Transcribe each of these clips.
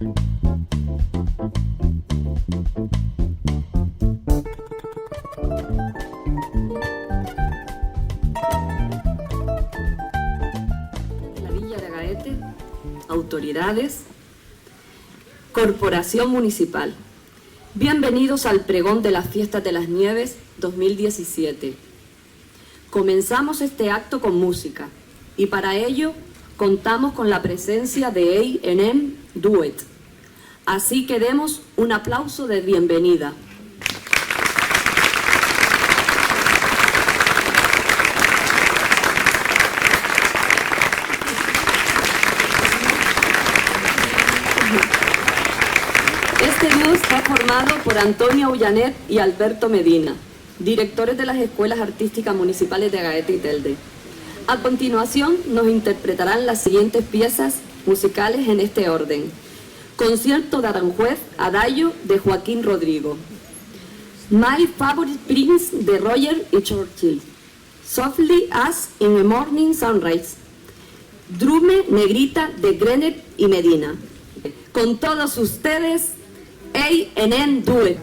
La Villa de Agaete, autoridades, Corporación Municipal. Bienvenidos al pregón de las Fiestas de las Nieves 2017. Comenzamos este acto con música y para ello contamos con la presencia de A&M Duet. Así que demos un aplauso de bienvenida. Este dúo está formado por Antonio Ullanet y Alberto Medina, directores de las Escuelas Artísticas Municipales de Agaete y Telde. A continuación nos interpretarán las siguientes piezas musicales en este orden. Concierto de Aranjuez, Adagio de Joaquín Rodrigo. My Favorite Prince de Roger y Churchill. Softly as in a Morning Sunrise. Drume Negrita de Grenet y Medina. Con todos ustedes, A&M Duet.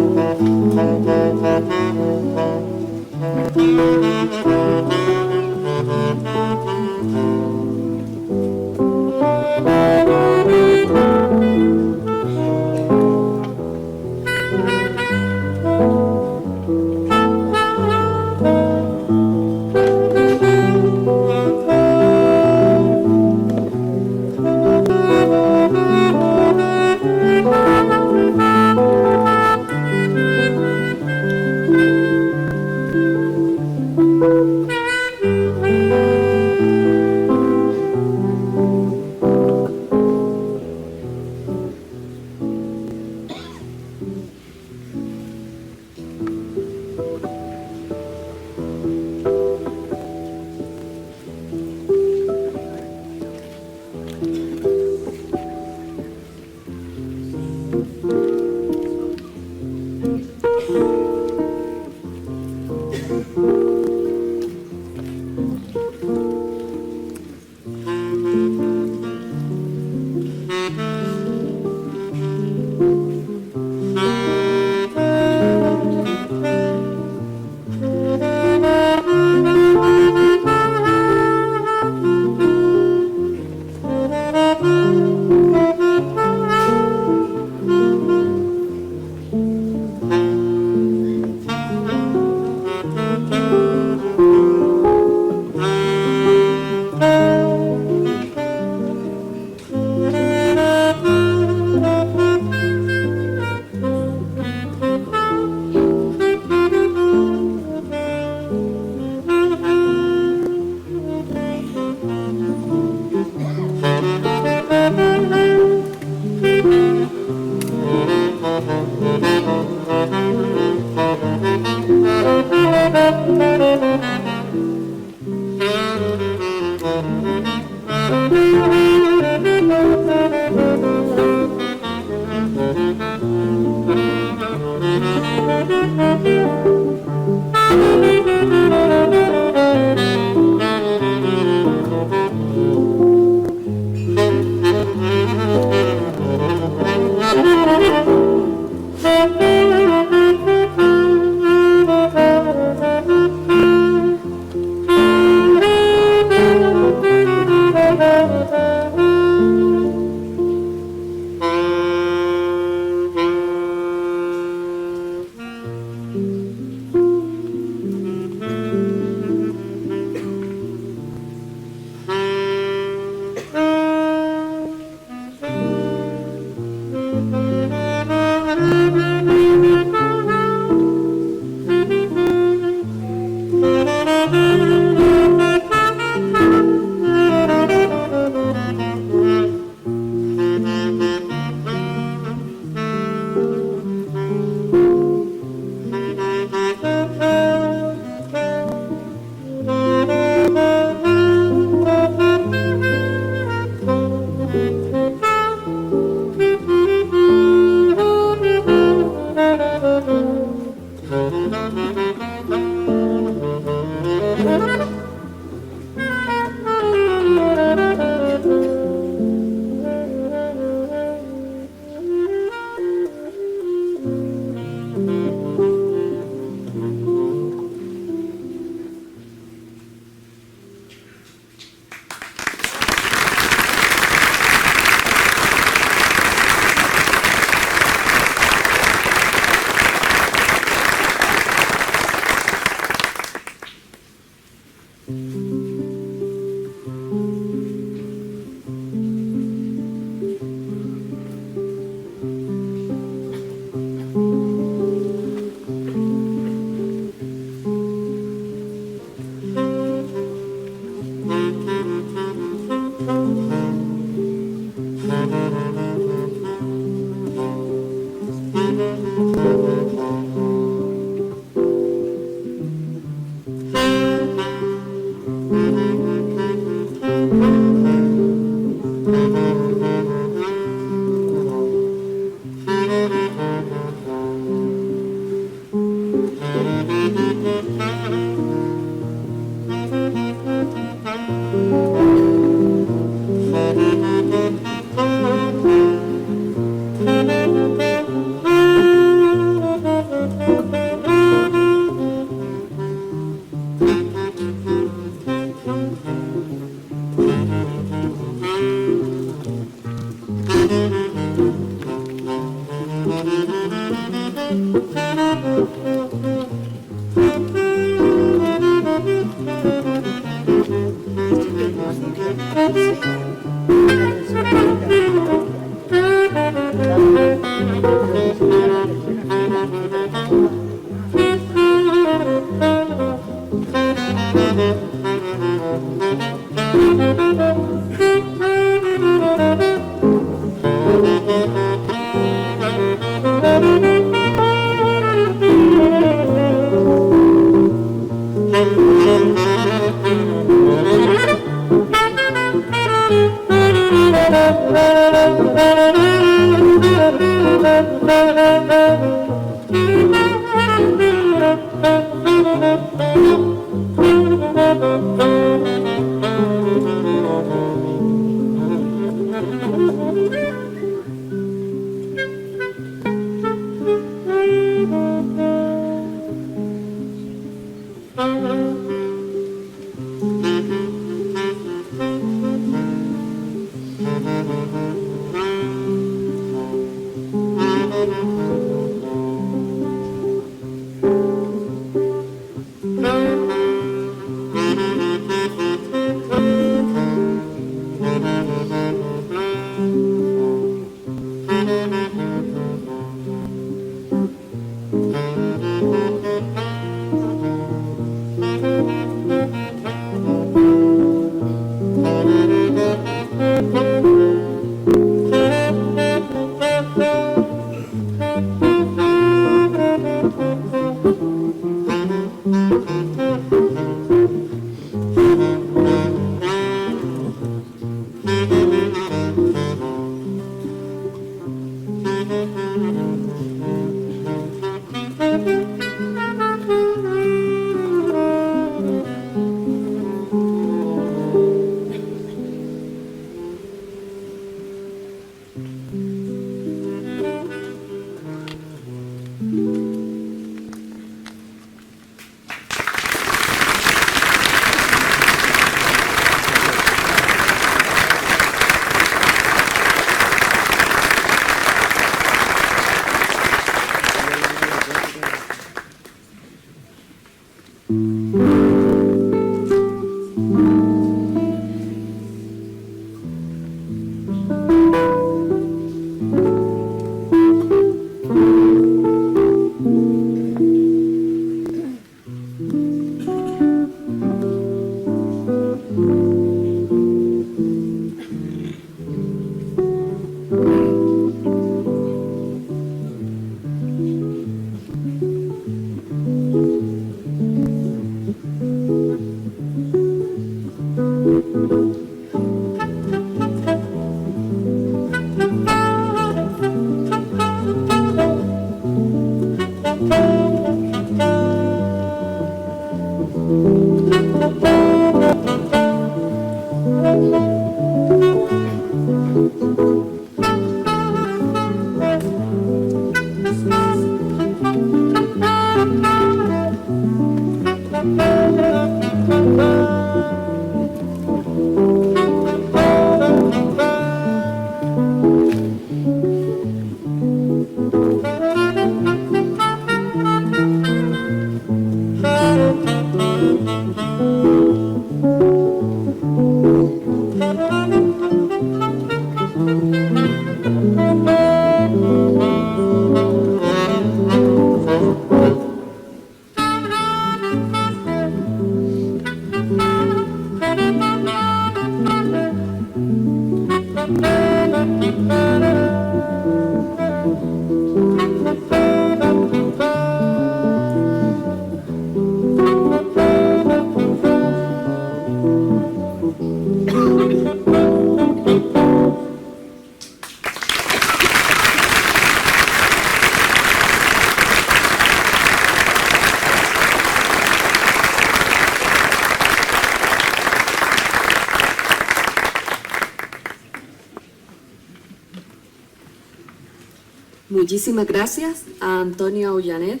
Muchísimas gracias a Antonio Ullanet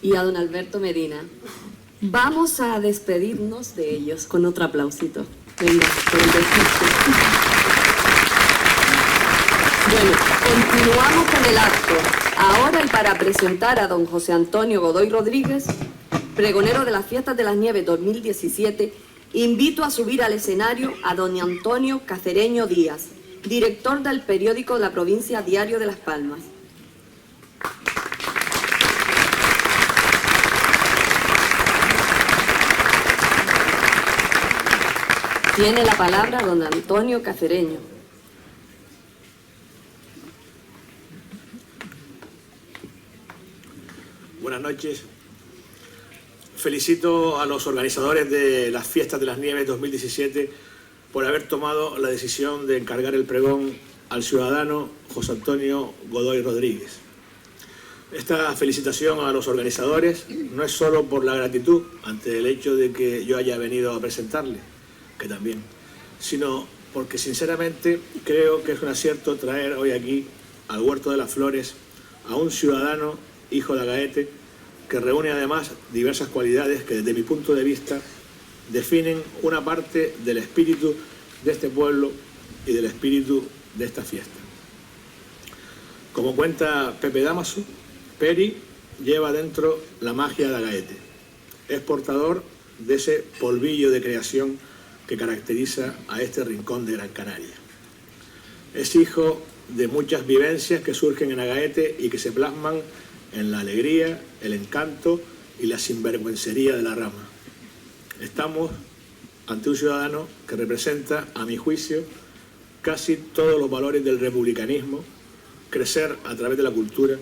y a don Alberto Medina. Vamos a despedirnos de ellos con otro aplausito. Venga, con el descanso. Bueno, continuamos con el acto. Ahora, y para presentar a don José Antonio Godoy Rodríguez, pregonero de las Fiestas de las Nieves 2017, invito a subir al escenario a don Antonio Cacereño Díaz, director del periódico de la provincia Diario de Las Palmas. Tiene la palabra don Antonio Cacereño. Buenas noches. Felicito a los organizadores de las Fiestas de las Nieves 2017 por haber tomado la decisión de encargar el pregón al ciudadano José Antonio Godoy Rodríguez. Esta felicitación a los organizadores no es solo por la gratitud ante el hecho de que yo haya venido a presentarle, que también, sino porque sinceramente creo que es un acierto traer hoy aquí al Huerto de las Flores a un ciudadano hijo de Agaete que reúne además diversas cualidades que desde mi punto de vista definen una parte del espíritu de este pueblo y del espíritu de esta fiesta. Como cuenta Pepe Damaso, Peri lleva dentro la magia de Agaete. Es portador de ese polvillo de creación que caracteriza a este rincón de Gran Canaria. Es hijo de muchas vivencias que surgen en Agaete y que se plasman en la alegría, el encanto y la sinvergüencería de la rama. Estamos ante un ciudadano que representa, a mi juicio, casi todos los valores del republicanismo, crecer a través de la cultura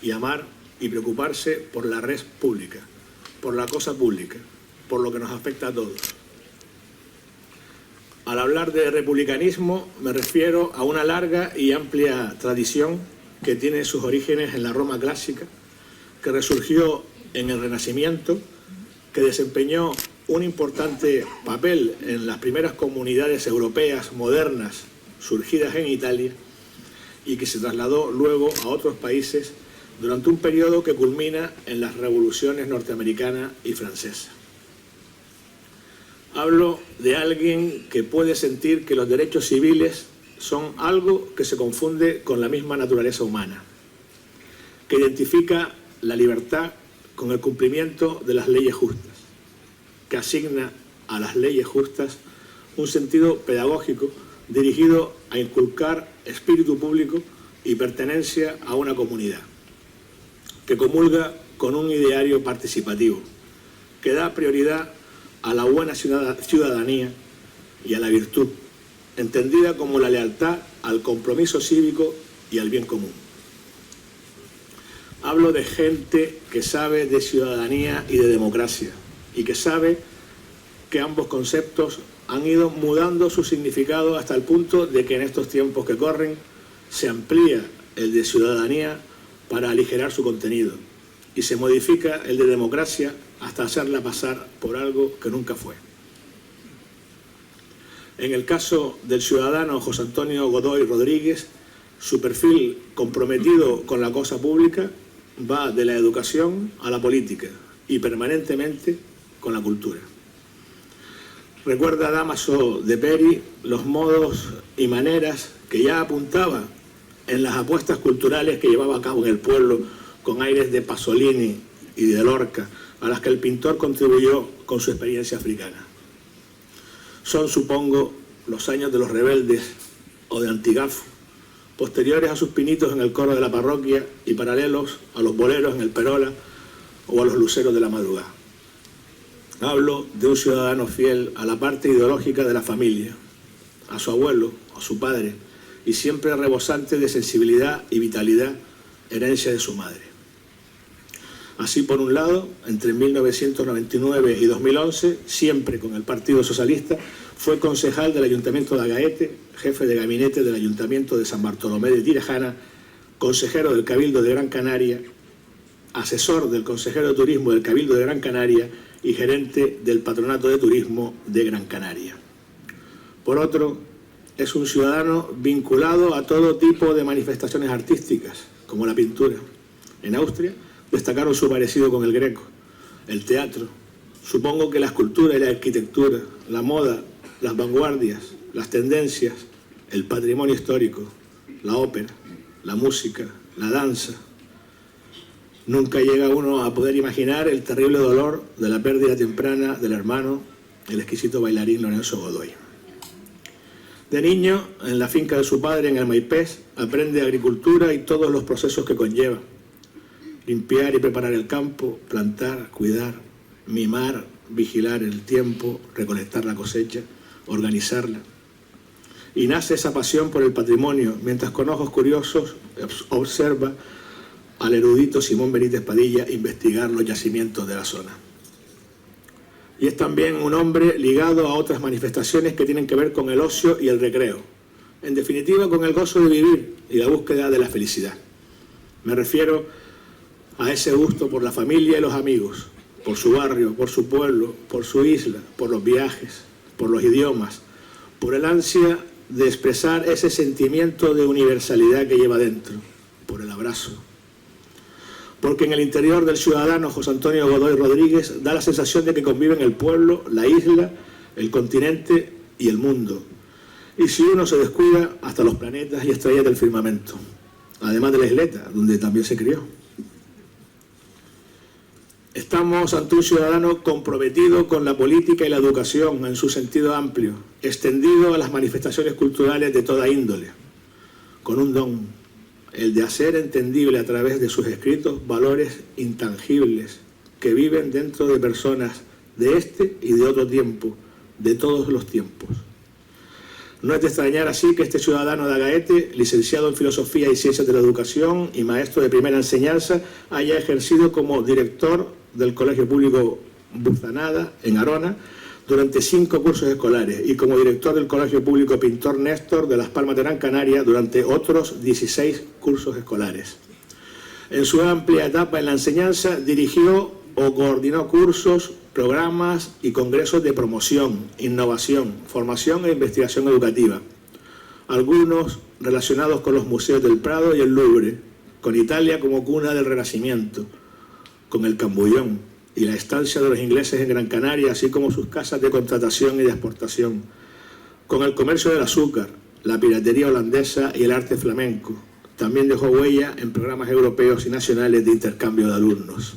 y amar y preocuparse por la red pública, por la cosa pública, por lo que nos afecta a todos. Al hablar de republicanismo me refiero a una larga y amplia tradición que tiene sus orígenes en la Roma clásica, que resurgió en el Renacimiento, que desempeñó un importante papel en las primeras comunidades europeas modernas surgidas en Italia y que se trasladó luego a otros países durante un periodo que culmina en las revoluciones norteamericana y francesa. Hablo de alguien que puede sentir que los derechos civiles son algo que se confunde con la misma naturaleza humana, que identifica la libertad con el cumplimiento de las leyes justas, que asigna a las leyes justas un sentido pedagógico dirigido a inculcar espíritu público y pertenencia a una comunidad, que comulga con un ideario participativo, que da prioridad a la buena ciudadanía y a la virtud, entendida como la lealtad al compromiso cívico y al bien común. Hablo de gente que sabe de ciudadanía y de democracia y que sabe que ambos conceptos han ido mudando su significado hasta el punto de que en estos tiempos que corren se amplía el de ciudadanía para aligerar su contenido y se modifica el de democracia hasta hacerla pasar por algo que nunca fue. En el caso del ciudadano José Antonio Godoy Rodríguez, su perfil comprometido con la cosa pública va de la educación a la política y permanentemente con la cultura. Recuerda Dámaso de Peri los modos y maneras que ya apuntaba en las apuestas culturales que llevaba a cabo en el pueblo con aires de Pasolini y de Lorca, a las que el pintor contribuyó con su experiencia africana. Son, supongo, los años de los rebeldes o de Antigafo, posteriores a sus pinitos en el coro de la parroquia y paralelos a los boleros en el Perola o a los luceros de la madrugada. Hablo de un ciudadano fiel a la parte ideológica de la familia, a su abuelo, a su padre, y siempre rebosante de sensibilidad y vitalidad, herencia de su madre. Así, por un lado, entre 1999 y 2011, siempre con el Partido Socialista, fue concejal del Ayuntamiento de Agaete, jefe de gabinete del Ayuntamiento de San Bartolomé de Tirajana, consejero del Cabildo de Gran Canaria, asesor del consejero de Turismo del Cabildo de Gran Canaria y gerente del Patronato de Turismo de Gran Canaria. Por otro, es un ciudadano vinculado a todo tipo de manifestaciones artísticas, como la pintura. En Austria destacaron su parecido con el Greco, el teatro, supongo que la escultura y la arquitectura, la moda, las vanguardias, las tendencias, el patrimonio histórico, la ópera, la música, la danza. Nunca llega uno a poder imaginar el terrible dolor de la pérdida temprana del hermano, el exquisito bailarín Lorenzo Godoy. De niño, en la finca de su padre en el Maipés, aprende agricultura y todos los procesos que conlleva. Limpiar y preparar el campo, plantar, cuidar, mimar, vigilar el tiempo, recolectar la cosecha, organizarla. Y nace esa pasión por el patrimonio, mientras con ojos curiosos observa al erudito Simón Benítez Padilla investigar los yacimientos de la zona. Y es también un hombre ligado a otras manifestaciones que tienen que ver con el ocio y el recreo. En definitiva, con el gozo de vivir y la búsqueda de la felicidad. Me refiero a ese gusto por la familia y los amigos, por su barrio, por su pueblo, por su isla, por los viajes, por los idiomas, por el ansia de expresar ese sentimiento de universalidad que lleva dentro, por el abrazo. Porque en el interior del ciudadano José Antonio Godoy Rodríguez da la sensación de que conviven el pueblo, la isla, el continente y el mundo. Y si uno se descuida, hasta los planetas y estrellas del firmamento, además de la isleta, donde también se crió. Estamos ante un ciudadano comprometido con la política y la educación en su sentido amplio, extendido a las manifestaciones culturales de toda índole, con un don, el de hacer entendible a través de sus escritos valores intangibles que viven dentro de personas de este y de otro tiempo, de todos los tiempos. No es de extrañar así que este ciudadano de Agaete, licenciado en Filosofía y Ciencias de la Educación y maestro de primera enseñanza, haya ejercido como director del Colegio Público Burzanada, en Arona, durante 5 cursos escolares y como director del Colegio Público Pintor Néstor de Las Palmas de Gran Canaria durante otros 16 cursos escolares. En su amplia etapa en la enseñanza dirigió o coordinó cursos, programas y congresos de promoción, innovación, formación e investigación educativa. Algunos relacionados con los museos del Prado y el Louvre, con Italia como cuna del Renacimiento, con el Cambullón y la estancia de los ingleses en Gran Canaria, así como sus casas de contratación y de exportación, con el comercio del azúcar, la piratería holandesa y el arte flamenco. También dejó huella en programas europeos y nacionales de intercambio de alumnos.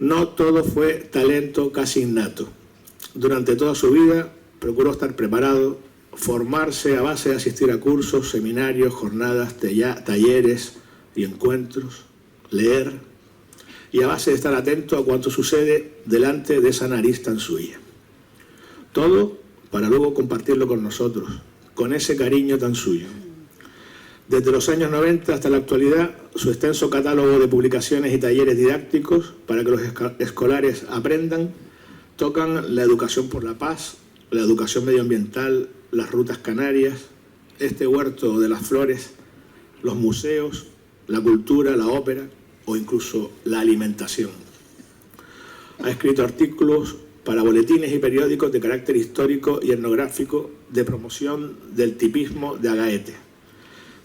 No todo fue talento casi innato. Durante toda su vida procuró estar preparado, formarse a base de asistir a cursos, seminarios, jornadas, talleres y encuentros, leer, y a base de estar atento a cuanto sucede delante de esa nariz tan suya. Todo para luego compartirlo con nosotros, con ese cariño tan suyo. Desde los años 90 hasta la actualidad, su extenso catálogo de publicaciones y talleres didácticos para que los escolares aprendan, tocan la educación por la paz, la educación medioambiental, las rutas canarias, este huerto de las flores, los museos, la cultura, la ópera o incluso la alimentación. Ha escrito artículos para boletines y periódicos de carácter histórico y etnográfico de promoción del tipismo de Agaete,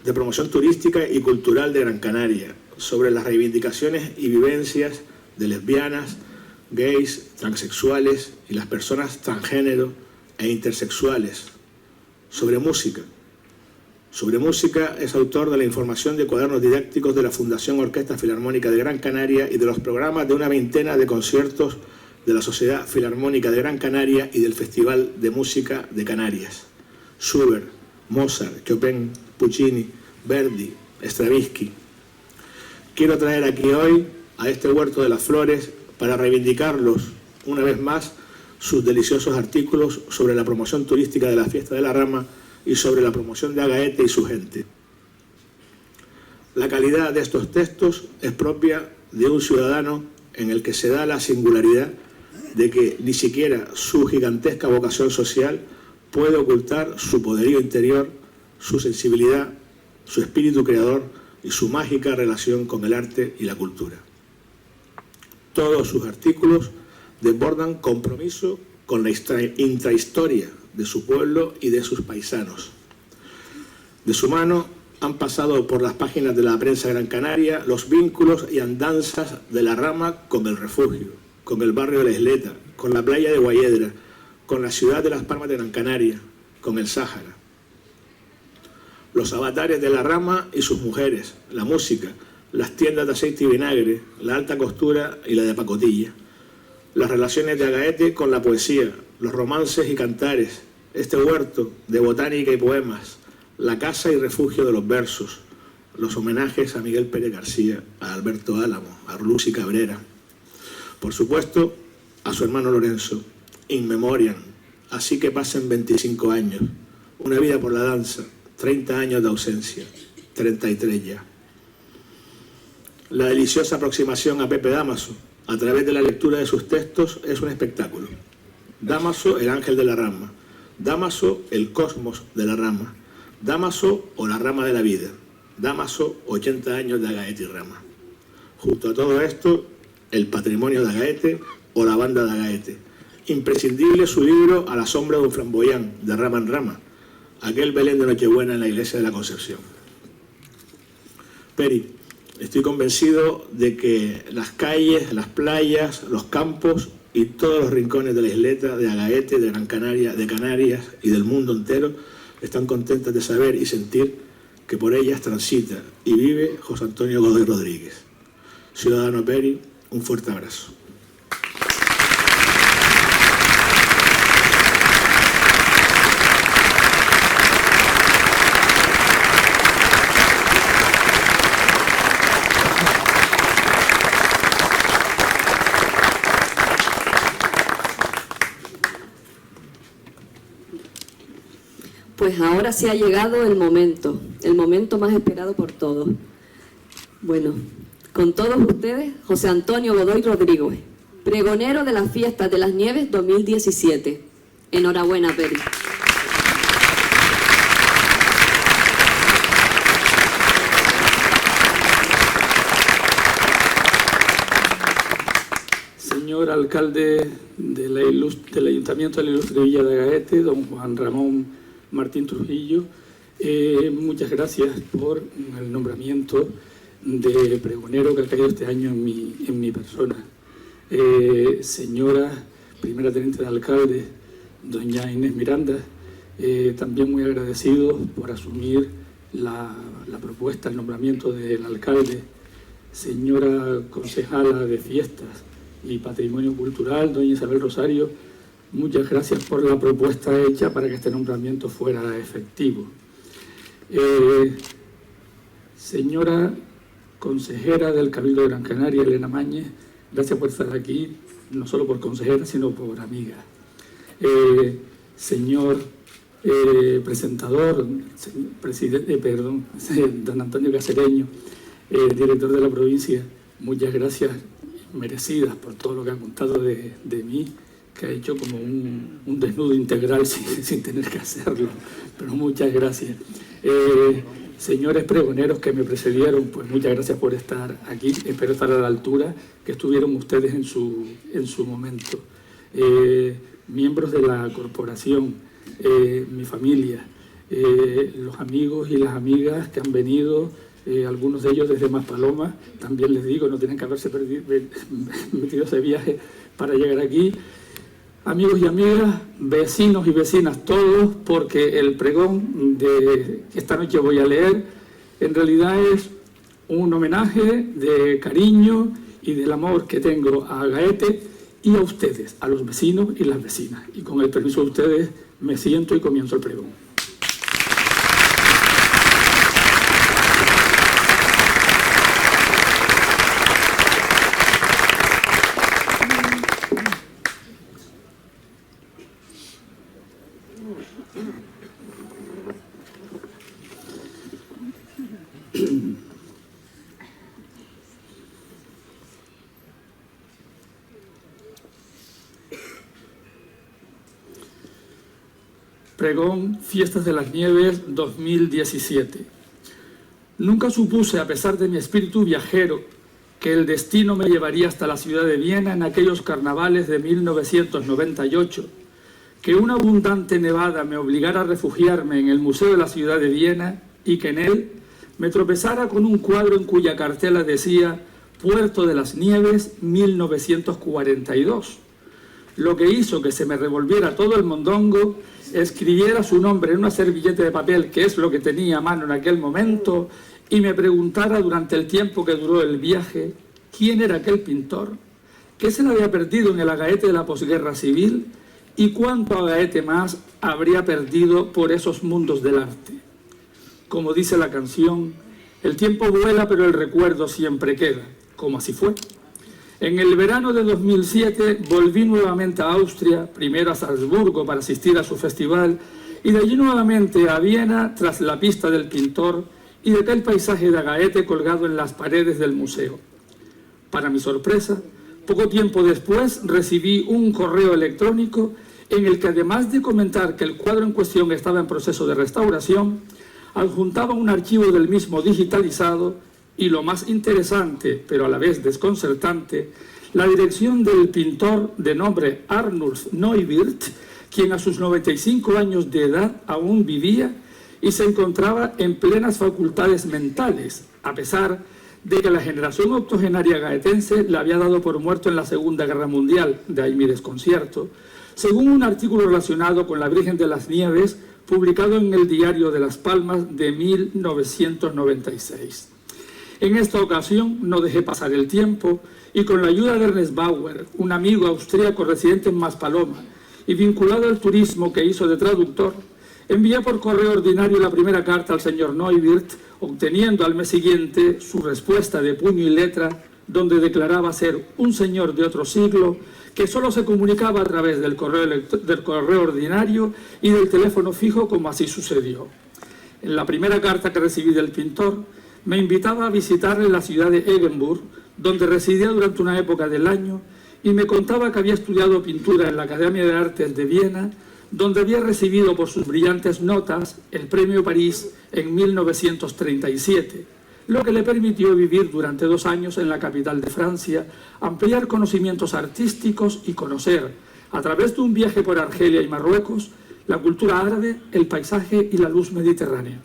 de promoción turística y cultural de Gran Canaria, sobre las reivindicaciones y vivencias de lesbianas, gays, transexuales y las personas transgénero e intersexuales, sobre música. Sobre música es autor de la información de cuadernos didácticos de la Fundación Orquesta Filarmónica de Gran Canaria y de los programas de una veintena de conciertos de la Sociedad Filarmónica de Gran Canaria y del Festival de Música de Canarias. Schubert, Mozart, Chopin, Puccini, Verdi, Stravinsky. Quiero traer aquí hoy a este huerto de las flores para reivindicarlos una vez más sus deliciosos artículos sobre la promoción turística de la Fiesta de la Rama y sobre la promoción de Agaete y su gente. La calidad de estos textos es propia de un ciudadano en el que se da la singularidad de que ni siquiera su gigantesca vocación social puede ocultar su poderío interior, su sensibilidad, su espíritu creador y su mágica relación con el arte y la cultura. Todos sus artículos desbordan compromiso con la intrahistoria de su pueblo y de sus paisanos. De su mano han pasado por las páginas de la prensa Gran Canaria los vínculos y andanzas de la Rama con el refugio, con el barrio de la Isleta, con la playa de Guayedra, con la ciudad de Las Palmas de Gran Canaria, con el Sáhara. Los avatares de la Rama y sus mujeres, la música, las tiendas de aceite y vinagre, la alta costura y la de pacotilla, las relaciones de Agaete con la poesía, los romances y cantares, este huerto de botánica y poemas, la casa y refugio de los versos, los homenajes a Miguel Pérez García, a Alberto Álamo, a Lucy Cabrera, por supuesto a su hermano Lorenzo, in memoriam, así que pasen 25 años, una vida por la danza, 30 años de ausencia, 33 ya. La deliciosa aproximación a Pepe Dámaso, a través de la lectura de sus textos, es un espectáculo. Dámaso, el ángel de la rama. Dámaso, el cosmos de la rama. Dámaso o la rama de la vida. Dámaso, 80 años de Agaete y Rama. Junto a todo esto, el patrimonio de Agaete o la banda de Agaete. Imprescindible su libro A la sombra de un flamboyán, de rama en rama. Aquel Belén de Nochebuena en la iglesia de la Concepción. Peri, estoy convencido de que las calles, las playas, los campos y todos los rincones de la isleta, de Agaete, de Gran Canaria, de Canarias y del mundo entero están contentas de saber y sentir que por ellas transita y vive José Antonio Godoy Rodríguez. Ciudadano Peri, un fuerte abrazo. Pues ahora sí ha llegado el momento más esperado por todos. Bueno, con todos ustedes, José Antonio Godoy Rodríguez, pregonero de las Fiestas de las Nieves 2017. Enhorabuena, Peri. Señor alcalde del Ayuntamiento de la Ilustre Villa de Agaete, don Juan Ramón Martín Trujillo, muchas gracias por el nombramiento de pregonero que ha caído este año en mi persona. Señora primera teniente de alcalde, doña Inés Miranda, también muy agradecido por asumir la propuesta, el nombramiento del alcalde. Señora concejala de Fiestas y Patrimonio Cultural, doña Isabel Rosario, muchas gracias por la propuesta hecha para que este nombramiento fuera efectivo. Señora consejera del Cabildo de Gran Canaria, Elena Mañez, gracias por estar aquí, no solo por consejera, sino por amiga. Señor presentador, don Antonio Cacereño, director de la provincia, muchas gracias merecidas por todo lo que han contado de mí, que ha hecho como un desnudo integral sin tener que hacerlo, pero muchas gracias. Señores pregoneros que me precedieron, pues muchas gracias por estar aquí, espero estar a la altura que estuvieron ustedes en su momento. Miembros de la corporación, mi familia, los amigos y las amigas que han venido, algunos de ellos desde Maspalomas, también les digo, no tienen que haberse metido ese viaje para llegar aquí. Amigos y amigas, vecinos y vecinas todos, porque el pregón que esta noche voy a leer en realidad es un homenaje de cariño y del amor que tengo a Agaete y a ustedes, a los vecinos y las vecinas. Y con el permiso de ustedes me siento y comienzo el pregón. Pregón Fiestas de las Nieves 2017. Nunca supuse, a pesar de mi espíritu viajero, que el destino me llevaría hasta la ciudad de Viena en aquellos carnavales de 1998, que una abundante nevada me obligara a refugiarme en el Museo de la Ciudad de Viena y que en él me tropezara con un cuadro en cuya cartela decía Puerto de las Nieves 1942, lo que hizo que se me revolviera todo el mondongo, escribiera su nombre en una servilleta de papel, que es lo que tenía a mano en aquel momento, y me preguntara durante el tiempo que duró el viaje quién era aquel pintor, qué se le había perdido en el Agaete de la posguerra civil y cuánto Agaete más habría perdido por esos mundos del arte. Como dice la canción, el tiempo vuela pero el recuerdo siempre queda, como así fue. En el verano de 2007 volví nuevamente a Austria, primero a Salzburgo para asistir a su festival y de allí nuevamente a Viena tras la pista del pintor y de aquel paisaje de Agaete colgado en las paredes del museo. Para mi sorpresa, poco tiempo después recibí un correo electrónico en el que además de comentar que el cuadro en cuestión estaba en proceso de restauración, adjuntaba un archivo del mismo digitalizado y lo más interesante, pero a la vez desconcertante, la dirección del pintor de nombre Arnulf Neuwirth, quien a sus 95 años de edad aún vivía y se encontraba en plenas facultades mentales, a pesar de que la generación octogenaria gaetense le había dado por muerto en la Segunda Guerra Mundial, de ahí mi desconcierto, según un artículo relacionado con la Virgen de las Nieves, publicado en el Diario de Las Palmas de 1996. En esta ocasión no dejé pasar el tiempo y con la ayuda de Ernest Bauer, un amigo austríaco residente en Maspalomas y vinculado al turismo que hizo de traductor, envié por correo ordinario la primera carta al señor Neuwirth, obteniendo al mes siguiente su respuesta de puño y letra donde declaraba ser un señor de otro siglo que solo se comunicaba a través del correo ordinario y del teléfono fijo, como así sucedió. En la primera carta que recibí del pintor, me invitaba a visitarle la ciudad de Eggenburg, donde residía durante una época del año, y me contaba que había estudiado pintura en la Academia de Artes de Viena, donde había recibido por sus brillantes notas el Premio París en 1937, lo que le permitió vivir durante 2 años en la capital de Francia, ampliar conocimientos artísticos y conocer, a través de un viaje por Argelia y Marruecos, la cultura árabe, el paisaje y la luz mediterránea.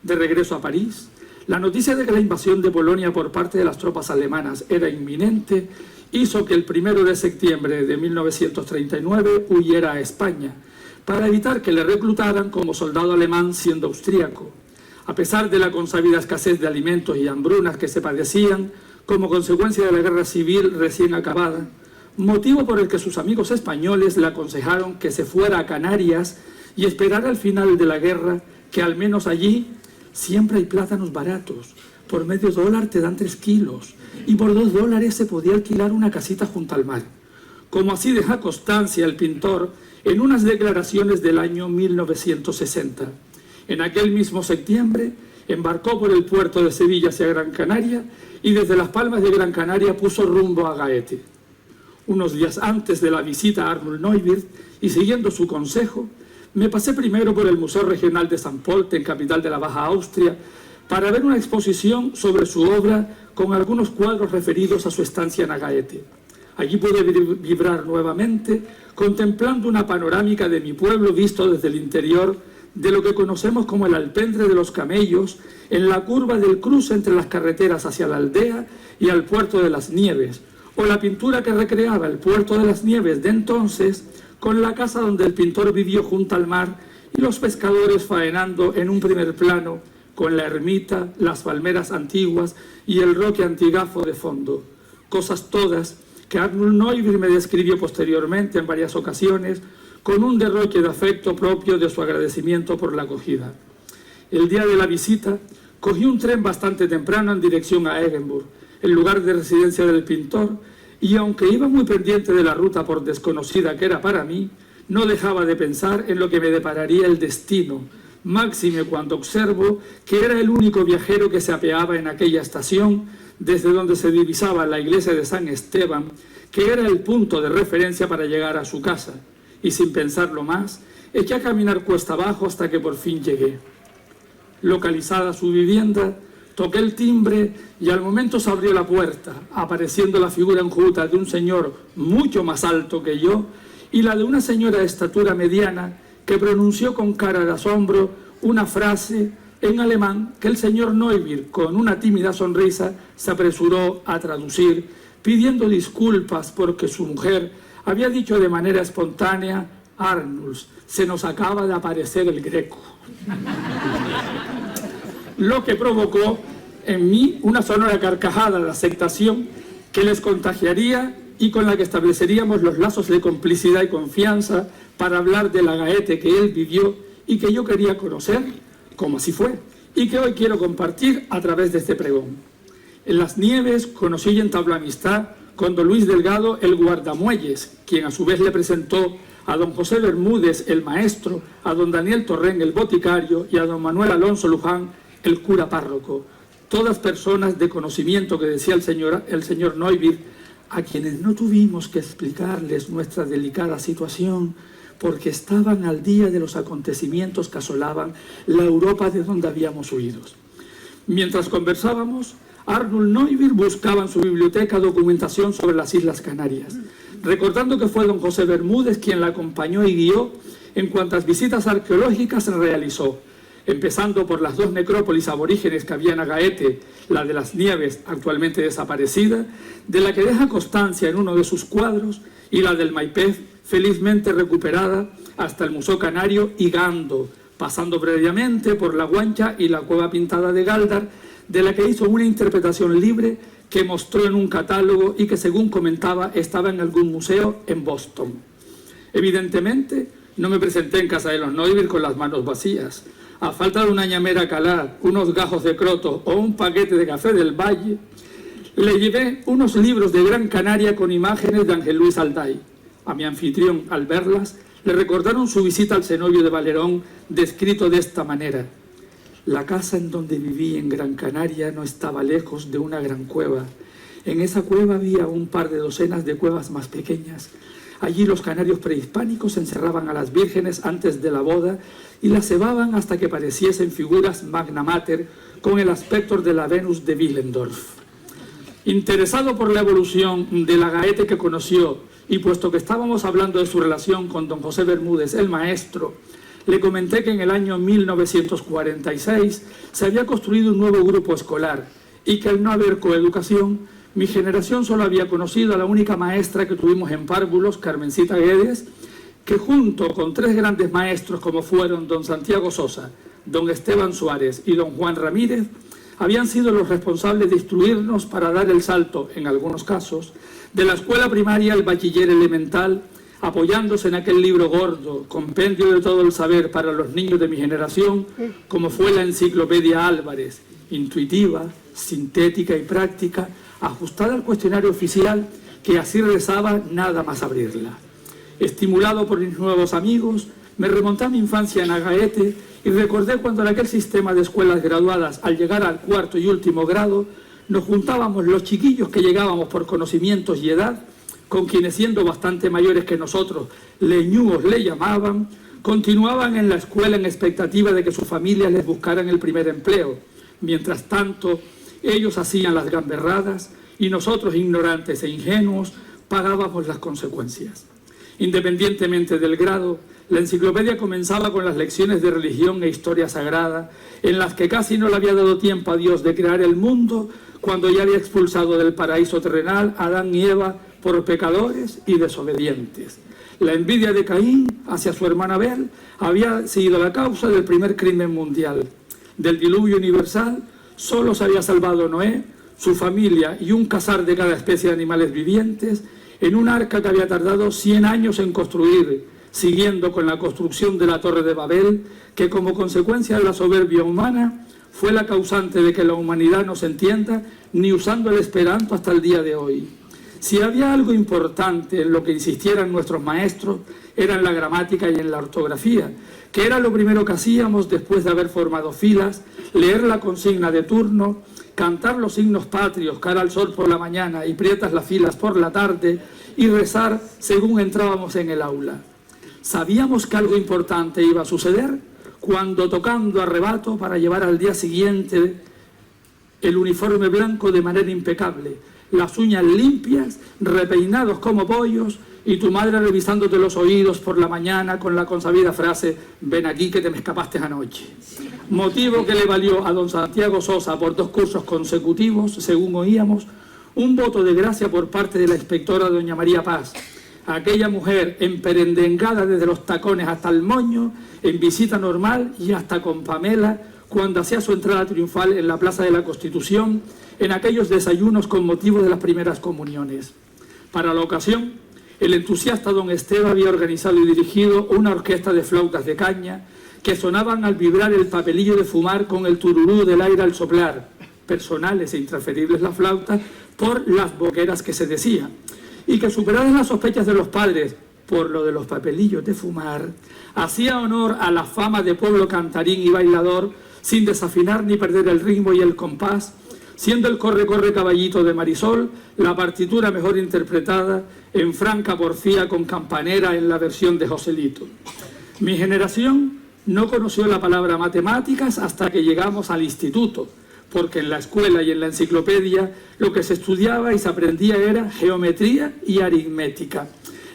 De regreso a París, la noticia de que la invasión de Polonia por parte de las tropas alemanas era inminente hizo que el 1 de septiembre de 1939 huyera a España, para evitar que le reclutaran como soldado alemán siendo austríaco. A pesar de la consabida escasez de alimentos y hambrunas que se padecían como consecuencia de la guerra civil recién acabada, motivo por el que sus amigos españoles le aconsejaron que se fuera a Canarias y esperara al final de la guerra, que al menos allí siempre hay plátanos baratos. Por $0,5 te dan 3 kilos y por $2 se podía alquilar una casita junto al mar. Como así deja constancia el pintor en unas declaraciones del año 1960. En aquel mismo septiembre embarcó por el puerto de Sevilla hacia Gran Canaria y desde Las Palmas de Gran Canaria puso rumbo a Gaete. Unos días antes de la visita a Arnold Neuvwirth y siguiendo su consejo, me pasé primero por el Museo Regional de San Pölten, capital de la Baja Austria, para ver una exposición sobre su obra con algunos cuadros referidos a su estancia en Gaete. Allí pude vibrar nuevamente, contemplando una panorámica de mi pueblo visto desde el interior de lo que conocemos como el alpendre de los camellos, en la curva del cruce entre las carreteras hacia la aldea y al puerto de las Nieves, o la pintura que recreaba el puerto de las Nieves de entonces, con la casa donde el pintor vivió junto al mar y los pescadores faenando en un primer plano, con la ermita, las palmeras antiguas y el roque antigafo de fondo. Cosas todas que Arnold Neuvwirth me describió posteriormente en varias ocasiones, con un derroche de afecto propio de su agradecimiento por la acogida. El día de la visita, cogí un tren bastante temprano en dirección a Eggenburg, el lugar de residencia del pintor, y aunque iba muy pendiente de la ruta por desconocida que era para mí, no dejaba de pensar en lo que me depararía el destino, máxime cuando observo que era el único viajero que se apeaba en aquella estación, desde donde se divisaba la iglesia de San Esteban, que era el punto de referencia para llegar a su casa, y sin pensarlo más, eché a caminar cuesta abajo hasta que por fin llegué. Localizada su vivienda, toqué el timbre y al momento se abrió la puerta, apareciendo la figura enjuta de un señor mucho más alto que yo y la de una señora de estatura mediana que pronunció con cara de asombro una frase en alemán que el señor Neuvwirth, con una tímida sonrisa, se apresuró a traducir, pidiendo disculpas porque su mujer había dicho de manera espontánea: Arnold, se nos acaba de aparecer el Greco. Lo que provocó en mí una sonora carcajada de aceptación que les contagiaría y con la que estableceríamos los lazos de complicidad y confianza para hablar de la Gaete que él vivió y que yo quería conocer, como así fue, y que hoy quiero compartir a través de este pregón. En las Nieves conocí y entabló amistad con don Luis Delgado, el guardamuelles, quien a su vez le presentó a don José Bermúdez, el maestro, a don Daniel Torrén, el boticario, y a don Manuel Alonso Luján, el cura párroco. Todas personas de conocimiento, que decía el señor Neuvwirth, a quienes no tuvimos que explicarles nuestra delicada situación, porque estaban al día de los acontecimientos que asolaban la Europa de donde habíamos huido. Mientras conversábamos, Arnold Neuvwirth buscaba en su biblioteca documentación sobre las Islas Canarias, recordando que fue don José Bermúdez quien la acompañó y guió en cuantas visitas arqueológicas realizó, empezando por las 2 necrópolis aborígenes que había en Gaete, la de las Nieves, actualmente desaparecida, de la que deja constancia en uno de sus cuadros, y la del Maipez, felizmente recuperada, hasta el Museo Canario y Gando, pasando previamente por la Guancha y la Cueva Pintada de Galdar, de la que hizo una interpretación libre que mostró en un catálogo y que, según comentaba, estaba en algún museo en Boston. Evidentemente, no me presenté en casa de los Neuvwirth con las manos vacías. A falta de una ñamera calada, unos gajos de croto o un paquete de café del Valle, Le llevé unos libros de Gran Canaria con imágenes de Ángel Luis Alday. A mi anfitrión, al verlas, le recordaron su visita al cenobio de Valerón, descrito de esta manera: la casa en donde viví en Gran Canaria no estaba lejos de una gran cueva. En esa cueva había un par de docenas de cuevas más pequeñas. Allí los canarios prehispánicos encerraban a las vírgenes antes de la boda y las cebaban hasta que pareciesen figuras magna mater con el aspecto de la Venus de Willendorf. Interesado por la evolución de la gaete que conoció, y puesto que estábamos hablando de su relación con don José Bermúdez, el maestro, le comenté que en el año 1946 se había construido un nuevo grupo escolar y que al no haber coeducación, mi generación solo había conocido a la única maestra que tuvimos en párvulos, Carmencita Guedes, que junto con tres grandes maestros como fueron don Santiago Sosa, don Esteban Suárez y don Juan Ramírez, habían sido los responsables de instruirnos para dar el salto, en algunos casos, de la escuela primaria al bachiller elemental, apoyándose en aquel libro gordo, compendio de todo el saber para los niños de mi generación, como fue la Enciclopedia Álvarez, intuitiva, sintética y práctica, ajustada al cuestionario oficial, que así rezaba nada más abrirla. Estimulado por mis nuevos amigos, me remonté a mi infancia en Agaete y recordé cuando en aquel sistema de escuelas graduadas, al llegar al cuarto y último grado, nos juntábamos los chiquillos que llegábamos por conocimientos y edad, con quienes, siendo bastante mayores que nosotros, leñúos le llamaban, continuaban en la escuela en expectativa de que sus familias les buscaran el primer empleo. Mientras tanto, ellos hacían las gamberradas y nosotros, ignorantes e ingenuos, pagábamos las consecuencias. Independientemente del grado, la enciclopedia comenzaba con las lecciones de religión e historia sagrada, en las que casi no le había dado tiempo a Dios de crear el mundo, cuando ya había expulsado del paraíso terrenal a Adán y Eva por pecadores y desobedientes. La envidia de Caín hacia su hermana Abel había sido la causa del primer crimen mundial. Del diluvio universal solo se había salvado Noé, su familia y un cazar de cada especie de animales vivientes en un arca que había tardado 100 años en construir, siguiendo con la construcción de la Torre de Babel, que como consecuencia de la soberbia humana fue la causante de que la humanidad no se entienda ni usando el esperanto hasta el día de hoy. Si había algo importante en lo que insistieran nuestros maestros, era en la gramática y en la ortografía, que era lo primero que hacíamos después de haber formado filas, leer la consigna de turno, cantar los signos patrios, cara al sol por la mañana y prietas las filas por la tarde, y rezar según entrábamos en el aula. Sabíamos que algo importante iba a suceder cuando, tocando a rebato para llevar al día siguiente el uniforme blanco de manera impecable, las uñas limpias, repeinados como pollos, y tu madre revisándote los oídos por la mañana con la consabida frase: ven aquí que te me escapaste anoche. Motivo que le valió a don Santiago Sosa, por 2 cursos consecutivos, según oíamos, un voto de gracia por parte de la inspectora doña María Paz, aquella mujer emperendengada desde los tacones hasta el moño, en visita normal y hasta con Pamela, cuando hacía su entrada triunfal en la Plaza de la Constitución, en aquellos desayunos con motivo de las primeras comuniones. Para la ocasión, el entusiasta don Esteban había organizado y dirigido una orquesta de flautas de caña que sonaban al vibrar el papelillo de fumar con el tururú del aire al soplar, personales e intransferibles las flautas por las boqueras que se decía, y que, superadas las sospechas de los padres por lo de los papelillos de fumar, hacía honor a la fama de pueblo cantarín y bailador, sin desafinar ni perder el ritmo y el compás, siendo el corre, corre caballito de Marisol la partitura mejor interpretada en franca porfía con campanera en la versión de Joselito. Mi generación no conoció la palabra matemáticas hasta que llegamos al instituto, porque en la escuela y en la enciclopedia lo que se estudiaba y se aprendía era geometría y aritmética.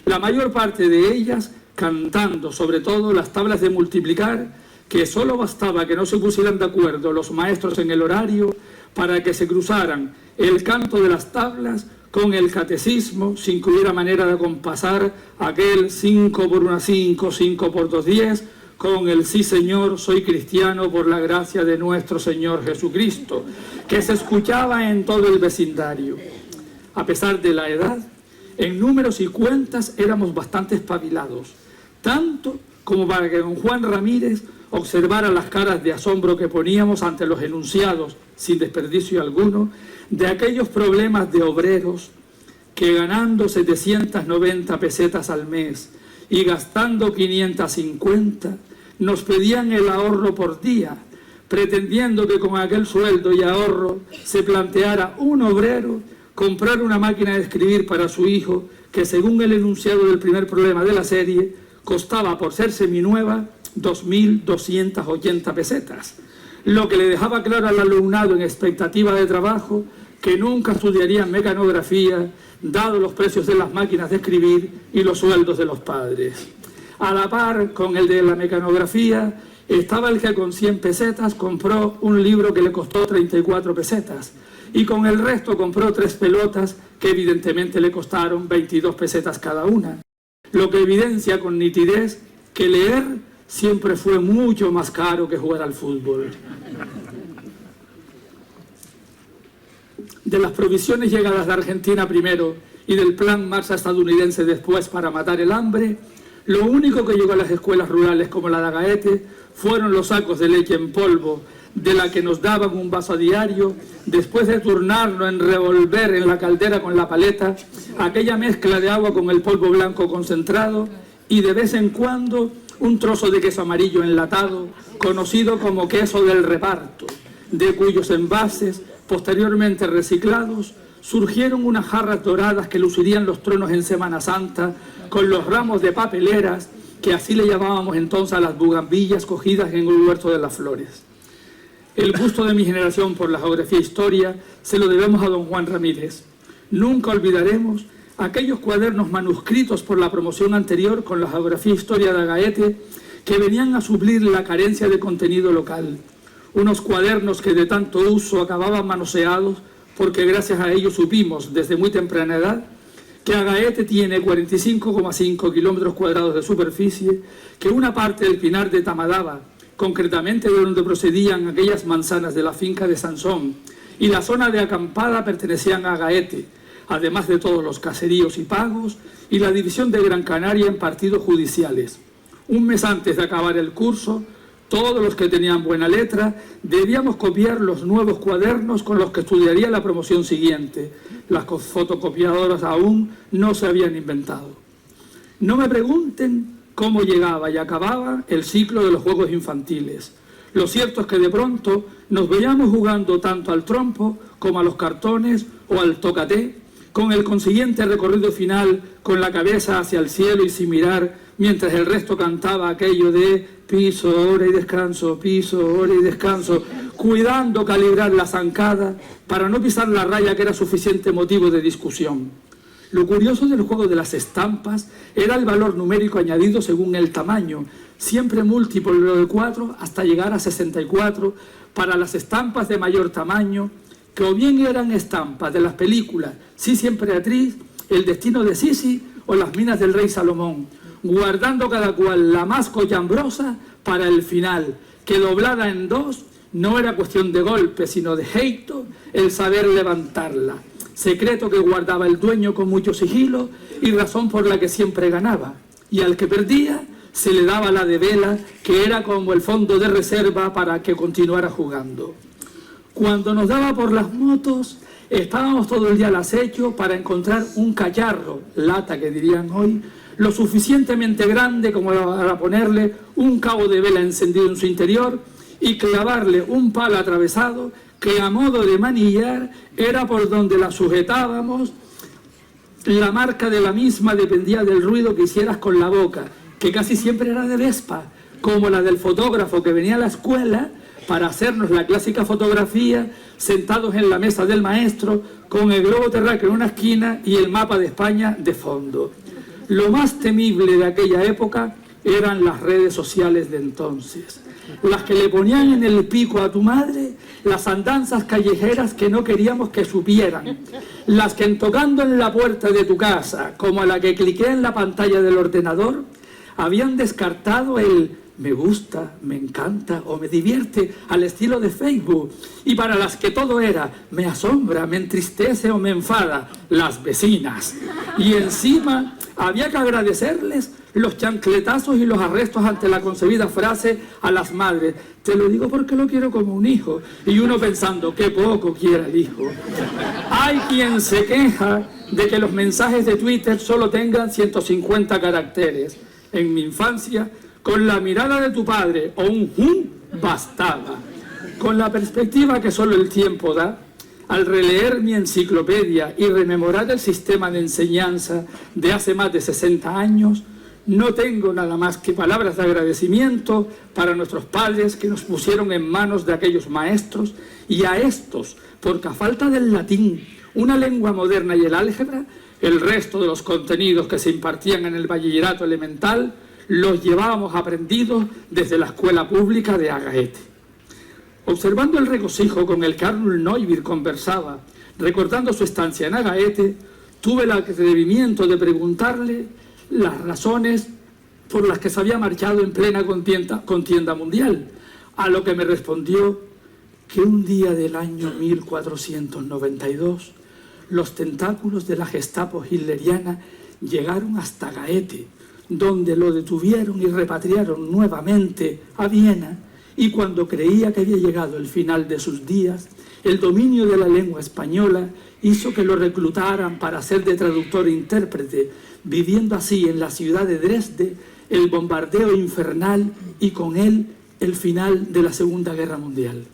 La mayor parte de ellas cantando, sobre todo las tablas de multiplicar, que solo bastaba que no se pusieran de acuerdo los maestros en el horario para que se cruzaran el canto de las tablas con el catecismo, sin que hubiera manera de acompasar aquel 5 por 1 5, 5 por 2 10, con el sí señor, soy cristiano por la gracia de nuestro Señor Jesucristo, que se escuchaba en todo el vecindario. A pesar de la edad, en números y cuentas éramos bastante espabilados, tanto como para que don Juan Ramírez observara las caras de asombro que poníamos ante los enunciados, sin desperdicio alguno, de aquellos problemas de obreros que ganando 790 pesetas al mes y gastando 550, nos pedían el ahorro por día, pretendiendo que con aquel sueldo y ahorro se planteara un obrero comprar una máquina de escribir para su hijo, que según el enunciado del primer problema de la serie, costaba por ser seminueva 2.280 pesetas, lo que le dejaba claro al alumnado en expectativa de trabajo que nunca estudiarían mecanografía, dado los precios de las máquinas de escribir y los sueldos de los padres. A la par con el de la mecanografía estaba el que con 100 pesetas compró un libro que le costó 34 pesetas y con el resto compró 3 pelotas que evidentemente le costaron 22 pesetas cada una, lo que evidencia con nitidez que leer siempre fue mucho más caro que jugar al fútbol. De las provisiones llegadas de Argentina primero y del plan Marshall estadounidense después para matar el hambre, lo único que llegó a las escuelas rurales como la de Agaete fueron los sacos de leche en polvo, de la que nos daban un vaso a diario, después de turnarnos en revolver en la caldera con la paleta aquella mezcla de agua con el polvo blanco concentrado y de vez en cuando un trozo de queso amarillo enlatado, conocido como queso del reparto, de cuyos envases, posteriormente reciclados, surgieron unas jarras doradas que lucirían los tronos en Semana Santa, con los ramos de papeleras, que así le llamábamos entonces a las bugambillas cogidas en el huerto de las flores. El gusto de mi generación por la geografía e historia se lo debemos a don Juan Ramírez. Nunca olvidaremos aquellos cuadernos manuscritos por la promoción anterior con la geografía e historia de Agaete, que venían a suplir la carencia de contenido local. Unos cuadernos que de tanto uso acababan manoseados, porque gracias a ellos supimos desde muy temprana edad que Agaete tiene 45,5 kilómetros cuadrados de superficie, que una parte del Pinar de Tamadaba, concretamente de donde procedían aquellas manzanas de la finca de Sansón, y la zona de acampada pertenecían a Agaete, además de todos los caseríos y pagos, y la división de Gran Canaria en partidos judiciales. Un mes antes de acabar el curso, todos los que tenían buena letra debíamos copiar los nuevos cuadernos con los que estudiaría la promoción siguiente. Las fotocopiadoras aún no se habían inventado. No me pregunten cómo llegaba y acababa el ciclo de los juegos infantiles. Lo cierto es que de pronto nos veíamos jugando tanto al trompo como a los cartones o al tócate, con el consiguiente recorrido final con la cabeza hacia el cielo y sin mirar, mientras el resto cantaba aquello de piso, hora y descanso, piso, hora y descanso, cuidando calibrar la zancada para no pisar la raya, que era suficiente motivo de discusión. Lo curioso del juego de las estampas era el valor numérico añadido según el tamaño, siempre múltiplo de 4 hasta llegar a 64 para las estampas de mayor tamaño, que o bien eran estampas de las películas Sisi Emperatriz, El destino de Sisi o Las minas del rey Salomón, guardando cada cual la más cochambrosa para el final, que doblada en 2 no era cuestión de golpe, sino de jeito el saber levantarla, secreto que guardaba el dueño con mucho sigilo y razón por la que siempre ganaba, y al que perdía se le daba la de vela, que era como el fondo de reserva para que continuara jugando. Cuando nos daba por las motos, estábamos todo el día al acecho para encontrar un cacharro, lata que dirían hoy, lo suficientemente grande como para ponerle un cabo de vela encendido en su interior y clavarle un palo atravesado que a modo de manillar era por donde la sujetábamos. La marca de la misma dependía del ruido que hicieras con la boca, que casi siempre era de Vespa, como la del fotógrafo que venía a la escuela para hacernos la clásica fotografía sentados en la mesa del maestro con el globo terráqueo en una esquina y el mapa de España de fondo. Lo más temible de aquella época eran las redes sociales de entonces, las que le ponían en el pico a tu madre las andanzas callejeras que no queríamos que supieran, las que tocando en la puerta de tu casa, como a la que cliqué en la pantalla del ordenador, habían descartado el me gusta, me encanta o me divierte al estilo de Facebook, y para las que todo era me asombra, me entristece o me enfada, las vecinas. Y encima había que agradecerles los chancletazos y los arrestos ante la concebida frase a las madres: te lo digo porque lo quiero como un hijo. Y uno pensando, qué poco quiera el hijo. Hay quien se queja de que los mensajes de Twitter solo tengan 150 caracteres. En mi infancia, con la mirada de tu padre o un bastaba. Con la perspectiva que solo el tiempo da, al releer mi enciclopedia y rememorar el sistema de enseñanza de hace más de 60 años, no tengo nada más que palabras de agradecimiento para nuestros padres que nos pusieron en manos de aquellos maestros, y a estos, porque a falta del latín, una lengua moderna y el álgebra, el resto de los contenidos que se impartían en el bachillerato elemental los llevábamos aprendidos desde la escuela pública de Agaete. Observando el regocijo con el que Arnold Neubir conversaba, recordando su estancia en Agaete, tuve el atrevimiento de preguntarle las razones por las que se había marchado en plena contienda mundial, a lo que me respondió que un día del año 1492 los tentáculos de la Gestapo hitleriana llegaron hasta Gaete, donde lo detuvieron y repatriaron nuevamente a Viena, y cuando creía que había llegado el final de sus días, el dominio de la lengua española hizo que lo reclutaran para ser de traductor e intérprete, viviendo así en la ciudad de Dresde el bombardeo infernal y con él el final de la Segunda Guerra Mundial.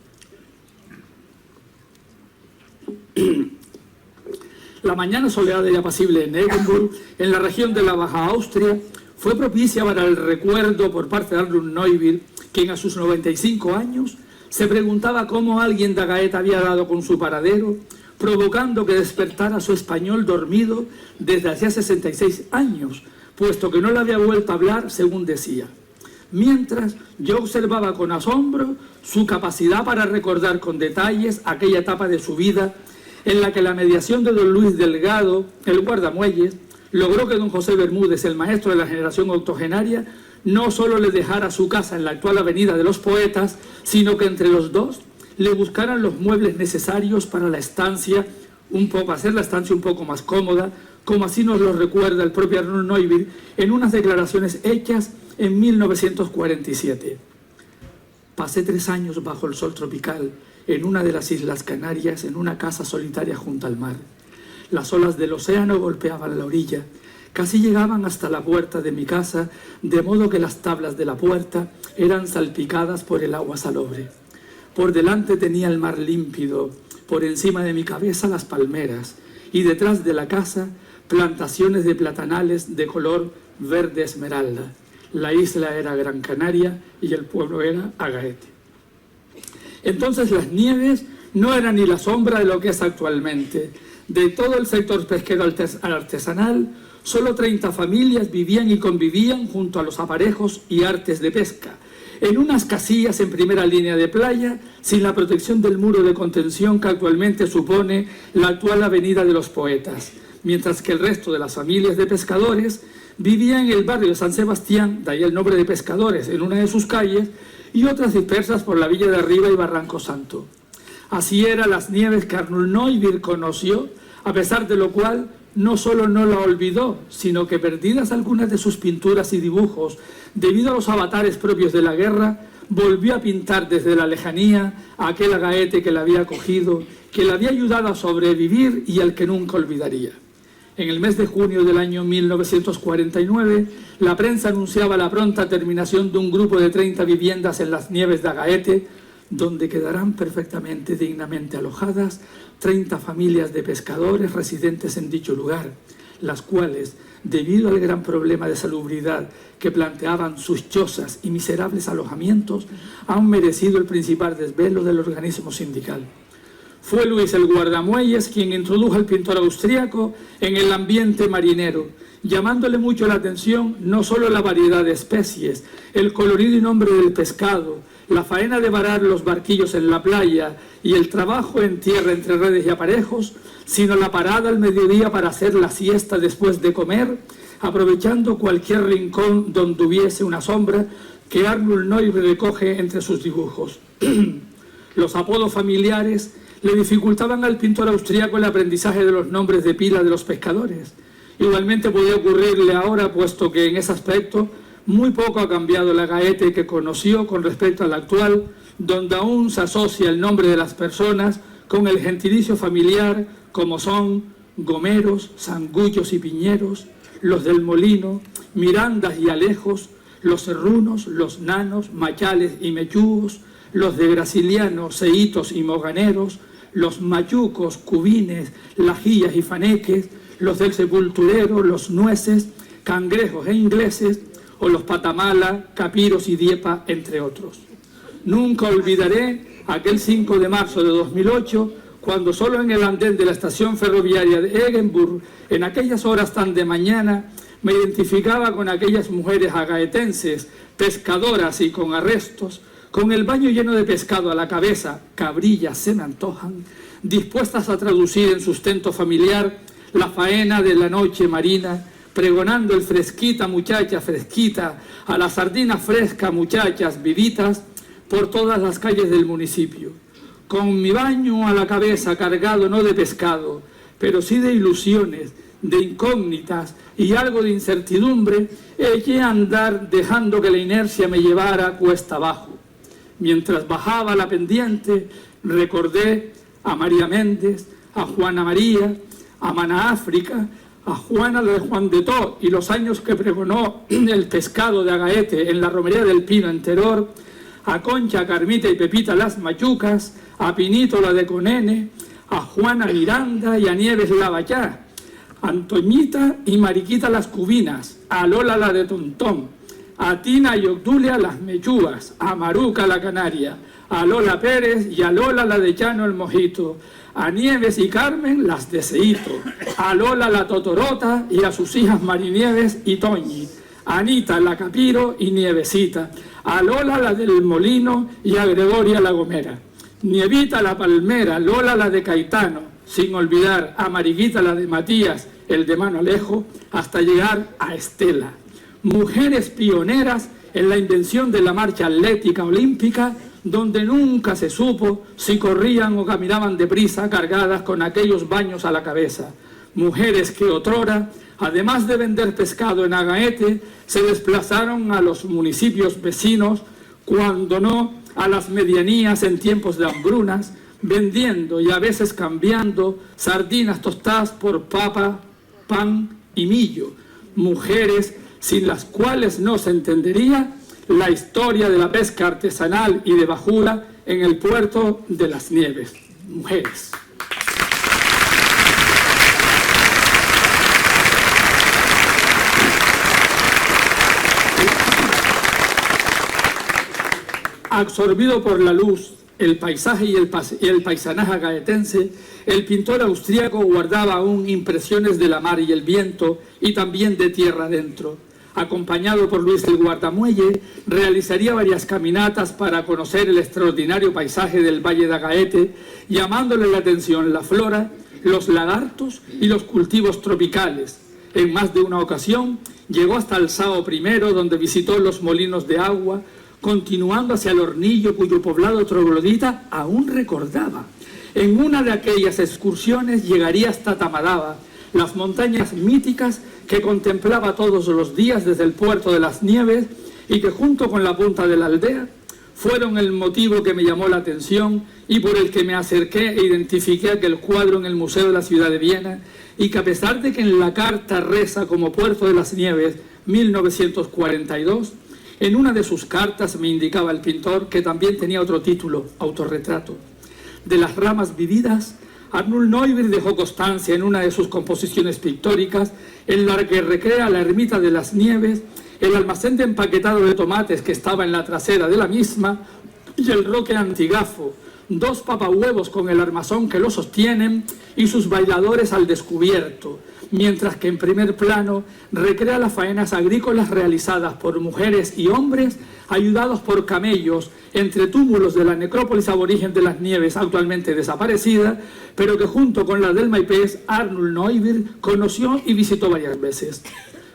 La mañana soleada y apacible en Eggenburg, en la región de la Baja Austria, fue propicia para el recuerdo por parte de Arnold Neubir, quien a sus 95 años se preguntaba cómo alguien de Agaete había dado con su paradero, provocando que despertara su español dormido desde hacía 66 años, puesto que no le había vuelto a hablar, según decía. Mientras yo observaba con asombro su capacidad para recordar con detalles aquella etapa de su vida en la que la mediación de don Luis Delgado, el guardamuelles, logró que don José Bermúdez, el maestro de la generación octogenaria, no solo le dejara su casa en la actual Avenida de los Poetas, sino que entre los dos le buscaran los muebles necesarios para la estancia, hacer la estancia un poco más cómoda, como así nos lo recuerda el propio Arnold Neubir en unas declaraciones hechas en 1947. Pasé 3 años bajo el sol tropical en una de las Islas Canarias, en una casa solitaria junto al mar. Las olas del océano golpeaban la orilla, casi llegaban hasta la puerta de mi casa, de modo que las tablas de la puerta eran salpicadas por el agua salobre. Por delante tenía el mar límpido, por encima de mi cabeza las palmeras, y detrás de la casa plantaciones de platanales de color verde esmeralda. La isla era Gran Canaria y el pueblo era Agaete. Entonces las Nieves no eran ni la sombra de lo que es actualmente. De todo el sector pesquero artesanal, solo 30 familias vivían y convivían junto a los aparejos y artes de pesca, en unas casillas en primera línea de playa, sin la protección del muro de contención que actualmente supone la actual Avenida de los Poetas, mientras que el resto de las familias de pescadores vivían en el barrio de San Sebastián, de ahí el nombre de Pescadores, en una de sus calles, y otras dispersas por la Villa de Arriba y Barranco Santo. Así eran las Nieves que Arnold Neubir conoció, a pesar de lo cual no solo no la olvidó, sino que perdidas algunas de sus pinturas y dibujos debido a los avatares propios de la guerra, volvió a pintar desde la lejanía a aquel Agaete que la había acogido, que le había ayudado a sobrevivir y al que nunca olvidaría. En el mes de junio del año 1949, la prensa anunciaba la pronta terminación de un grupo de 30 viviendas en las Nieves de Agaete, donde quedarán perfectamente dignamente alojadas 30 familias de pescadores residentes en dicho lugar, las cuales, debido al gran problema de salubridad que planteaban sus chozas y miserables alojamientos, han merecido el principal desvelo del organismo sindical. Fue Luis el Guardamuelles quien introdujo al pintor austríaco en el ambiente marinero, llamándole mucho la atención no solo la variedad de especies, el colorido y nombre del pescado, la faena de varar los barquillos en la playa y el trabajo en tierra entre redes y aparejos, sino la parada al mediodía para hacer la siesta después de comer, aprovechando cualquier rincón donde hubiese una sombra que Arnold Neubert recoge entre sus dibujos. Los apodos familiares le dificultaban al pintor austríaco el aprendizaje de los nombres de pila de los pescadores. Igualmente podía ocurrirle ahora, puesto que en ese aspecto muy poco ha cambiado la Gaete que conoció con respecto a la actual, donde aún se asocia el nombre de las personas con el gentilicio familiar, como son gomeros, sangullos y piñeros, los del molino, mirandas y alejos, los serrunos, los nanos, machales y mechugos, los de gracilianos, seitos y moganeros, los mayucos, cubines, lajillas y faneques, los del sepulturero, los nueces, cangrejos e ingleses, o los patamala, capiros y diepa, entre otros. Nunca olvidaré aquel 5 de marzo de 2008, cuando solo en el andén de la estación ferroviaria de Eggenburg, en aquellas horas tan de mañana, me identificaba con aquellas mujeres agaetenses, pescadoras y con arrestos, con el baño lleno de pescado a la cabeza, cabrillas se me antojan, dispuestas a traducir en sustento familiar la faena de la noche marina, pregonando el fresquita muchacha fresquita, a la sardina fresca muchachas vivitas, por todas las calles del municipio. Con mi baño a la cabeza cargado no de pescado, pero sí de ilusiones, de incógnitas y algo de incertidumbre, eché a andar dejando que la inercia me llevara cuesta abajo. Mientras bajaba la pendiente, recordé a María Méndez, a Juana María, a Mana África, a Juana de Juan de To y los años que pregonó el pescado de Agaete en la romería del Pino en Teror, a Concha, Carmita y Pepita las Machucas, a Pinito la de Conene, a Juana Miranda y a Nieves la Bachá, a Antoñita y Mariquita las Cubinas, a Lola la de Tontón, a Tina y Obdulia las Mechugas, a Maruca la Canaria, a Lola Pérez y a Lola la de Llano el Mojito, a Nieves y Carmen las de Seito, a Lola la Totorota y a sus hijas Marinieves y Toñi, a Anita la Capiro y Nievesita, a Lola la del Molino y a Gregoria la Gomera, Nievita la Palmera, Lola la de Caetano, sin olvidar a Mariquita la de Matías, el de Mano Alejo, hasta llegar a Estela. Mujeres pioneras en la invención de la marcha atlética olímpica, donde nunca se supo si corrían o caminaban deprisa cargadas con aquellos baños a la cabeza. Mujeres que otrora, además de vender pescado en Agaete, se desplazaron a los municipios vecinos, cuando no a las medianías en tiempos de hambrunas, vendiendo y a veces cambiando sardinas tostadas por papa, pan y millo. Mujeres sin las cuales no se entendería la historia de la pesca artesanal y de bajura en el puerto de Las Nieves. Mujeres. Absorbido por la luz, el paisaje y el paisanaje agaetense, el pintor austríaco guardaba aún impresiones de la mar y el viento y también de tierra adentro. Acompañado por Luis del Guardamuelle, realizaría varias caminatas para conocer el extraordinario paisaje del Valle de Agaete, llamándole la atención la flora, los lagartos y los cultivos tropicales. En más de una ocasión llegó hasta el Sao I, donde visitó los molinos de agua, continuando hacia el Hornillo, cuyo poblado troglodita aún recordaba. En una de aquellas excursiones llegaría hasta Tamadaba, las montañas míticas que contemplaba todos los días desde el puerto de Las Nieves y que junto con la punta de la aldea fueron el motivo que me llamó la atención y por el que me acerqué e identifiqué aquel cuadro en el Museo de la Ciudad de Viena, y que a pesar de que en la carta reza como Puerto de Las Nieves 1942, en una de sus cartas me indicaba el pintor que también tenía otro título, Autorretrato. De las ramas vividas, Arnold Neubert dejó constancia en una de sus composiciones pictóricas, en la que recrea la ermita de Las Nieves, el almacén de empaquetado de tomates que estaba en la trasera de la misma y el roque antigafo, dos papahuevos con el armazón que lo sostienen y sus bailadores al descubierto, mientras que en primer plano recrea las faenas agrícolas realizadas por mujeres y hombres ayudados por camellos entre túmulos de la necrópolis aborigen de Las Nieves, actualmente desaparecida, pero que junto con la del Maipés, Arnold Neubert conoció y visitó varias veces.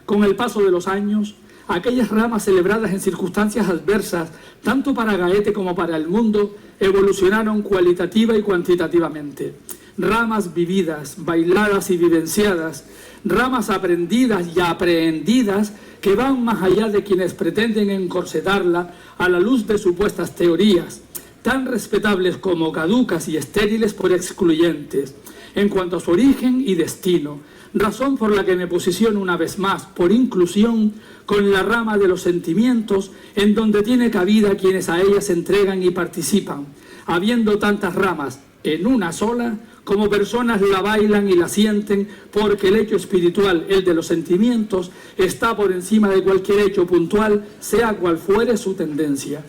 Con el paso de los años, aquellas ramas celebradas en circunstancias adversas, tanto para Gaete como para el mundo, evolucionaron cualitativa y cuantitativamente. Ramas vividas, bailadas y vivenciadas, ramas aprendidas y aprehendidas que van más allá de quienes pretenden encorsetarla a la luz de supuestas teorías, tan respetables como caducas y estériles por excluyentes, en cuanto a su origen y destino, razón por la que me posiciono una vez más, por inclusión, con la rama de los sentimientos, en donde tiene cabida quienes a ellas se entregan y participan, habiendo tantas ramas en una sola, como personas la bailan y la sienten, porque el hecho espiritual, el de los sentimientos, está por encima de cualquier hecho puntual, sea cual fuere su tendencia.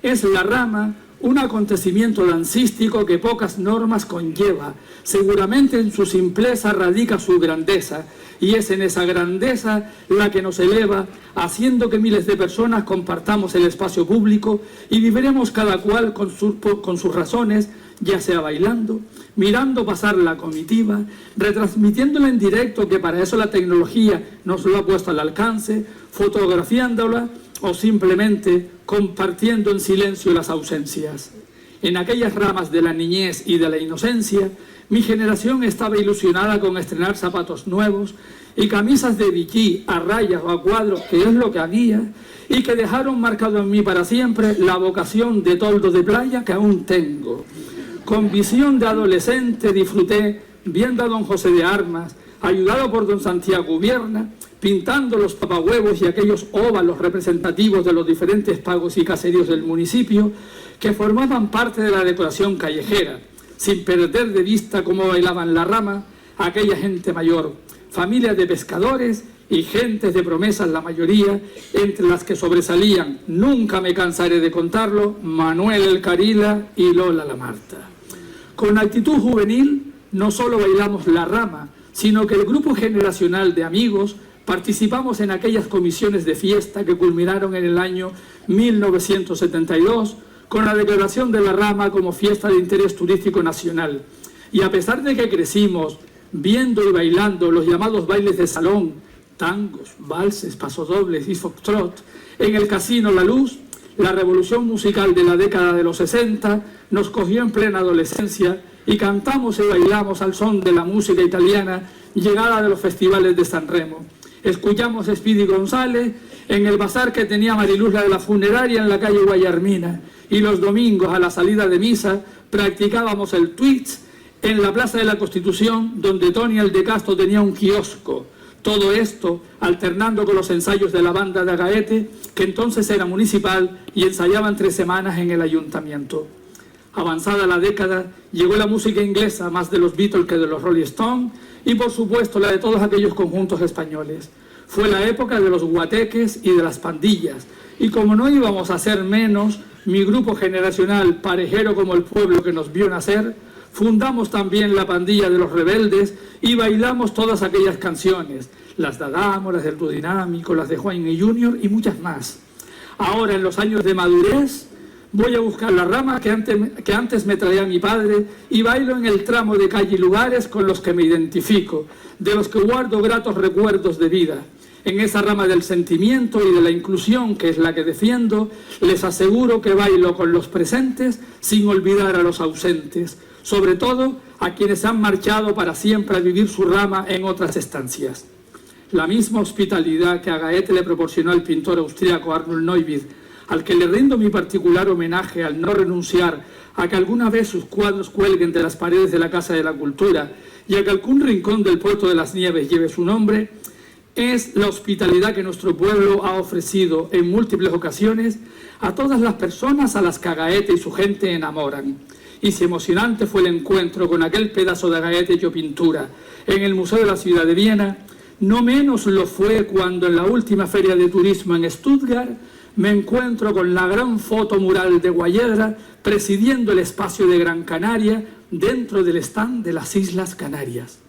Es la rama un acontecimiento dancístico que pocas normas conlleva. Seguramente en su simpleza radica su grandeza, y es en esa grandeza la que nos eleva, haciendo que miles de personas compartamos el espacio público y viviremos cada cual con sus razones, ya sea bailando, mirando pasar la comitiva, retransmitiéndola en directo, que para eso la tecnología nos lo ha puesto al alcance, fotografiándola o simplemente compartiendo en silencio las ausencias. En aquellas ramas de la niñez y de la inocencia, mi generación estaba ilusionada con estrenar zapatos nuevos y camisas de biquí a rayas o a cuadros, que es lo que había, y que dejaron marcado en mí para siempre la vocación de toldo de playa que aún tengo. Con visión de adolescente disfruté viendo a don José de Armas, ayudado por don Santiago Ubierna, pintando los papahuevos y aquellos óvalos representativos de los diferentes pagos y caseríos del municipio que formaban parte de la decoración callejera, sin perder de vista cómo bailaban la rama aquella gente mayor, familias de pescadores y gentes de promesas, la mayoría, entre las que sobresalían, nunca me cansaré de contarlo, Manuel el Carila y Lola la Marta. Con actitud juvenil, no solo bailamos la rama, sino que el grupo generacional de amigos participamos en aquellas comisiones de fiesta que culminaron en el año 1972 con la declaración de la rama como fiesta de interés turístico nacional. Y a pesar de que crecimos viendo y bailando los llamados bailes de salón, tangos, valses, pasodobles y foxtrot, en el Casino La Luz, la revolución musical de la década de los 60 nos cogió en plena adolescencia y cantamos y bailamos al son de la música italiana llegada de los festivales de San Remo. Escuchamos a Speedy González en el bazar que tenía Mariluz la de la funeraria en la calle Guayarmina, y los domingos a la salida de misa practicábamos el twitch en la Plaza de la Constitución, donde Tony el de Castro tenía un kiosco. Todo esto alternando con los ensayos de la banda de Agaete, que entonces era municipal y ensayaban 3 semanas en el ayuntamiento. Avanzada la década, llegó la música inglesa, más de los Beatles que de los Rolling Stones, y por supuesto la de todos aquellos conjuntos españoles. Fue la época de los guateques y de las pandillas, y como no íbamos a ser menos, mi grupo generacional, parejero como el pueblo que nos vio nacer, fundamos también la pandilla de los rebeldes y bailamos todas aquellas canciones, las de Adamo, las del Dinámico, las de Juan y Junior y muchas más. Ahora, en los años de madurez, voy a buscar la rama que antes me traía mi padre y bailo en el tramo de calle y lugares con los que me identifico, de los que guardo gratos recuerdos de vida. En esa rama del sentimiento y de la inclusión, que es la que defiendo, les aseguro que bailo con los presentes sin olvidar a los ausentes, sobre todo a quienes han marchado para siempre a vivir su rama en otras estancias. La misma hospitalidad que a Gaete le proporcionó el pintor austríaco Arnold Neubig, al que le rindo mi particular homenaje al no renunciar a que alguna vez sus cuadros cuelguen de las paredes de la Casa de la Cultura y a que algún rincón del Puerto de las Nieves lleve su nombre, es la hospitalidad que nuestro pueblo ha ofrecido en múltiples ocasiones a todas las personas a las que Agaete y su gente enamoran. Y si emocionante fue el encuentro con aquel pedazo de Agaete hecho pintura en el Museo de la Ciudad de Viena, no menos lo fue cuando en la última feria de turismo en Stuttgart me encuentro con la gran foto mural de Guayedra presidiendo el espacio de Gran Canaria dentro del stand de las Islas Canarias.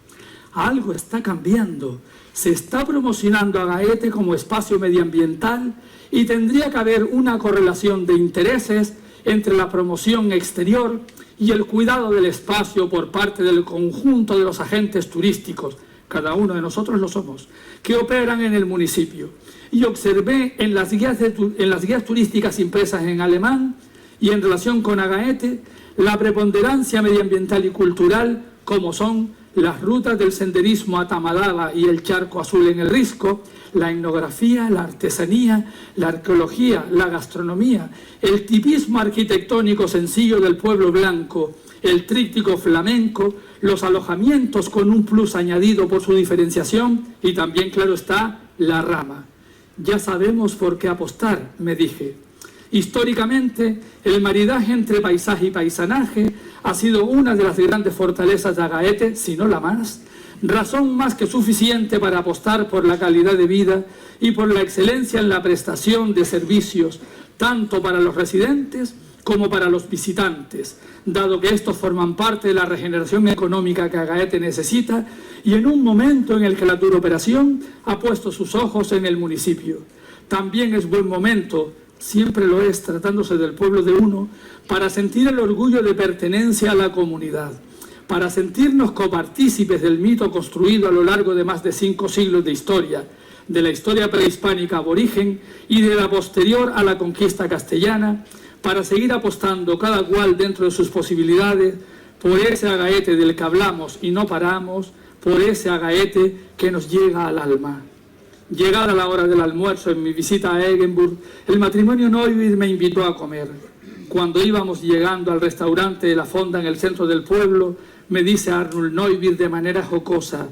Algo está cambiando. Se está promocionando a Gaete como espacio medioambiental y tendría que haber una correlación de intereses entre la promoción exterior y el cuidado del espacio por parte del conjunto de los agentes turísticos, cada uno de nosotros lo somos, que operan en el municipio. Y observé en las guías turísticas impresas en alemán y en relación con Agaete la preponderancia medioambiental y cultural, como son las rutas del senderismo a Tamadaba y el Charco Azul en el Risco, la etnografía, la artesanía, la arqueología, la gastronomía, el tipismo arquitectónico sencillo del pueblo blanco, el tríptico flamenco, los alojamientos con un plus añadido por su diferenciación y también, claro está, la rama. Ya sabemos por qué apostar, me dije. Históricamente, el maridaje entre paisaje y paisanaje ha sido una de las grandes fortalezas de Agaete, si no la más, razón más que suficiente para apostar por la calidad de vida y por la excelencia en la prestación de servicios, tanto para los residentes como para los visitantes, dado que estos forman parte de la regeneración económica que Agaete necesita y en un momento en el que la turoperación ha puesto sus ojos en el municipio. También es buen momento, siempre lo es tratándose del pueblo de uno, para sentir el orgullo de pertenencia a la comunidad, para sentirnos copartícipes del mito construido a lo largo de más de 5 siglos de historia, de la historia prehispánica aborigen y de la posterior a la conquista castellana, para seguir apostando cada cual dentro de sus posibilidades por ese Agaete del que hablamos y no paramos, por ese Agaete que nos llega al alma. Llegada la hora del almuerzo en mi visita a Eggenburg, el matrimonio Neubir me invitó a comer. Cuando íbamos llegando al restaurante de la Fonda en el centro del pueblo, me dice Arnulf Neubir de manera jocosa: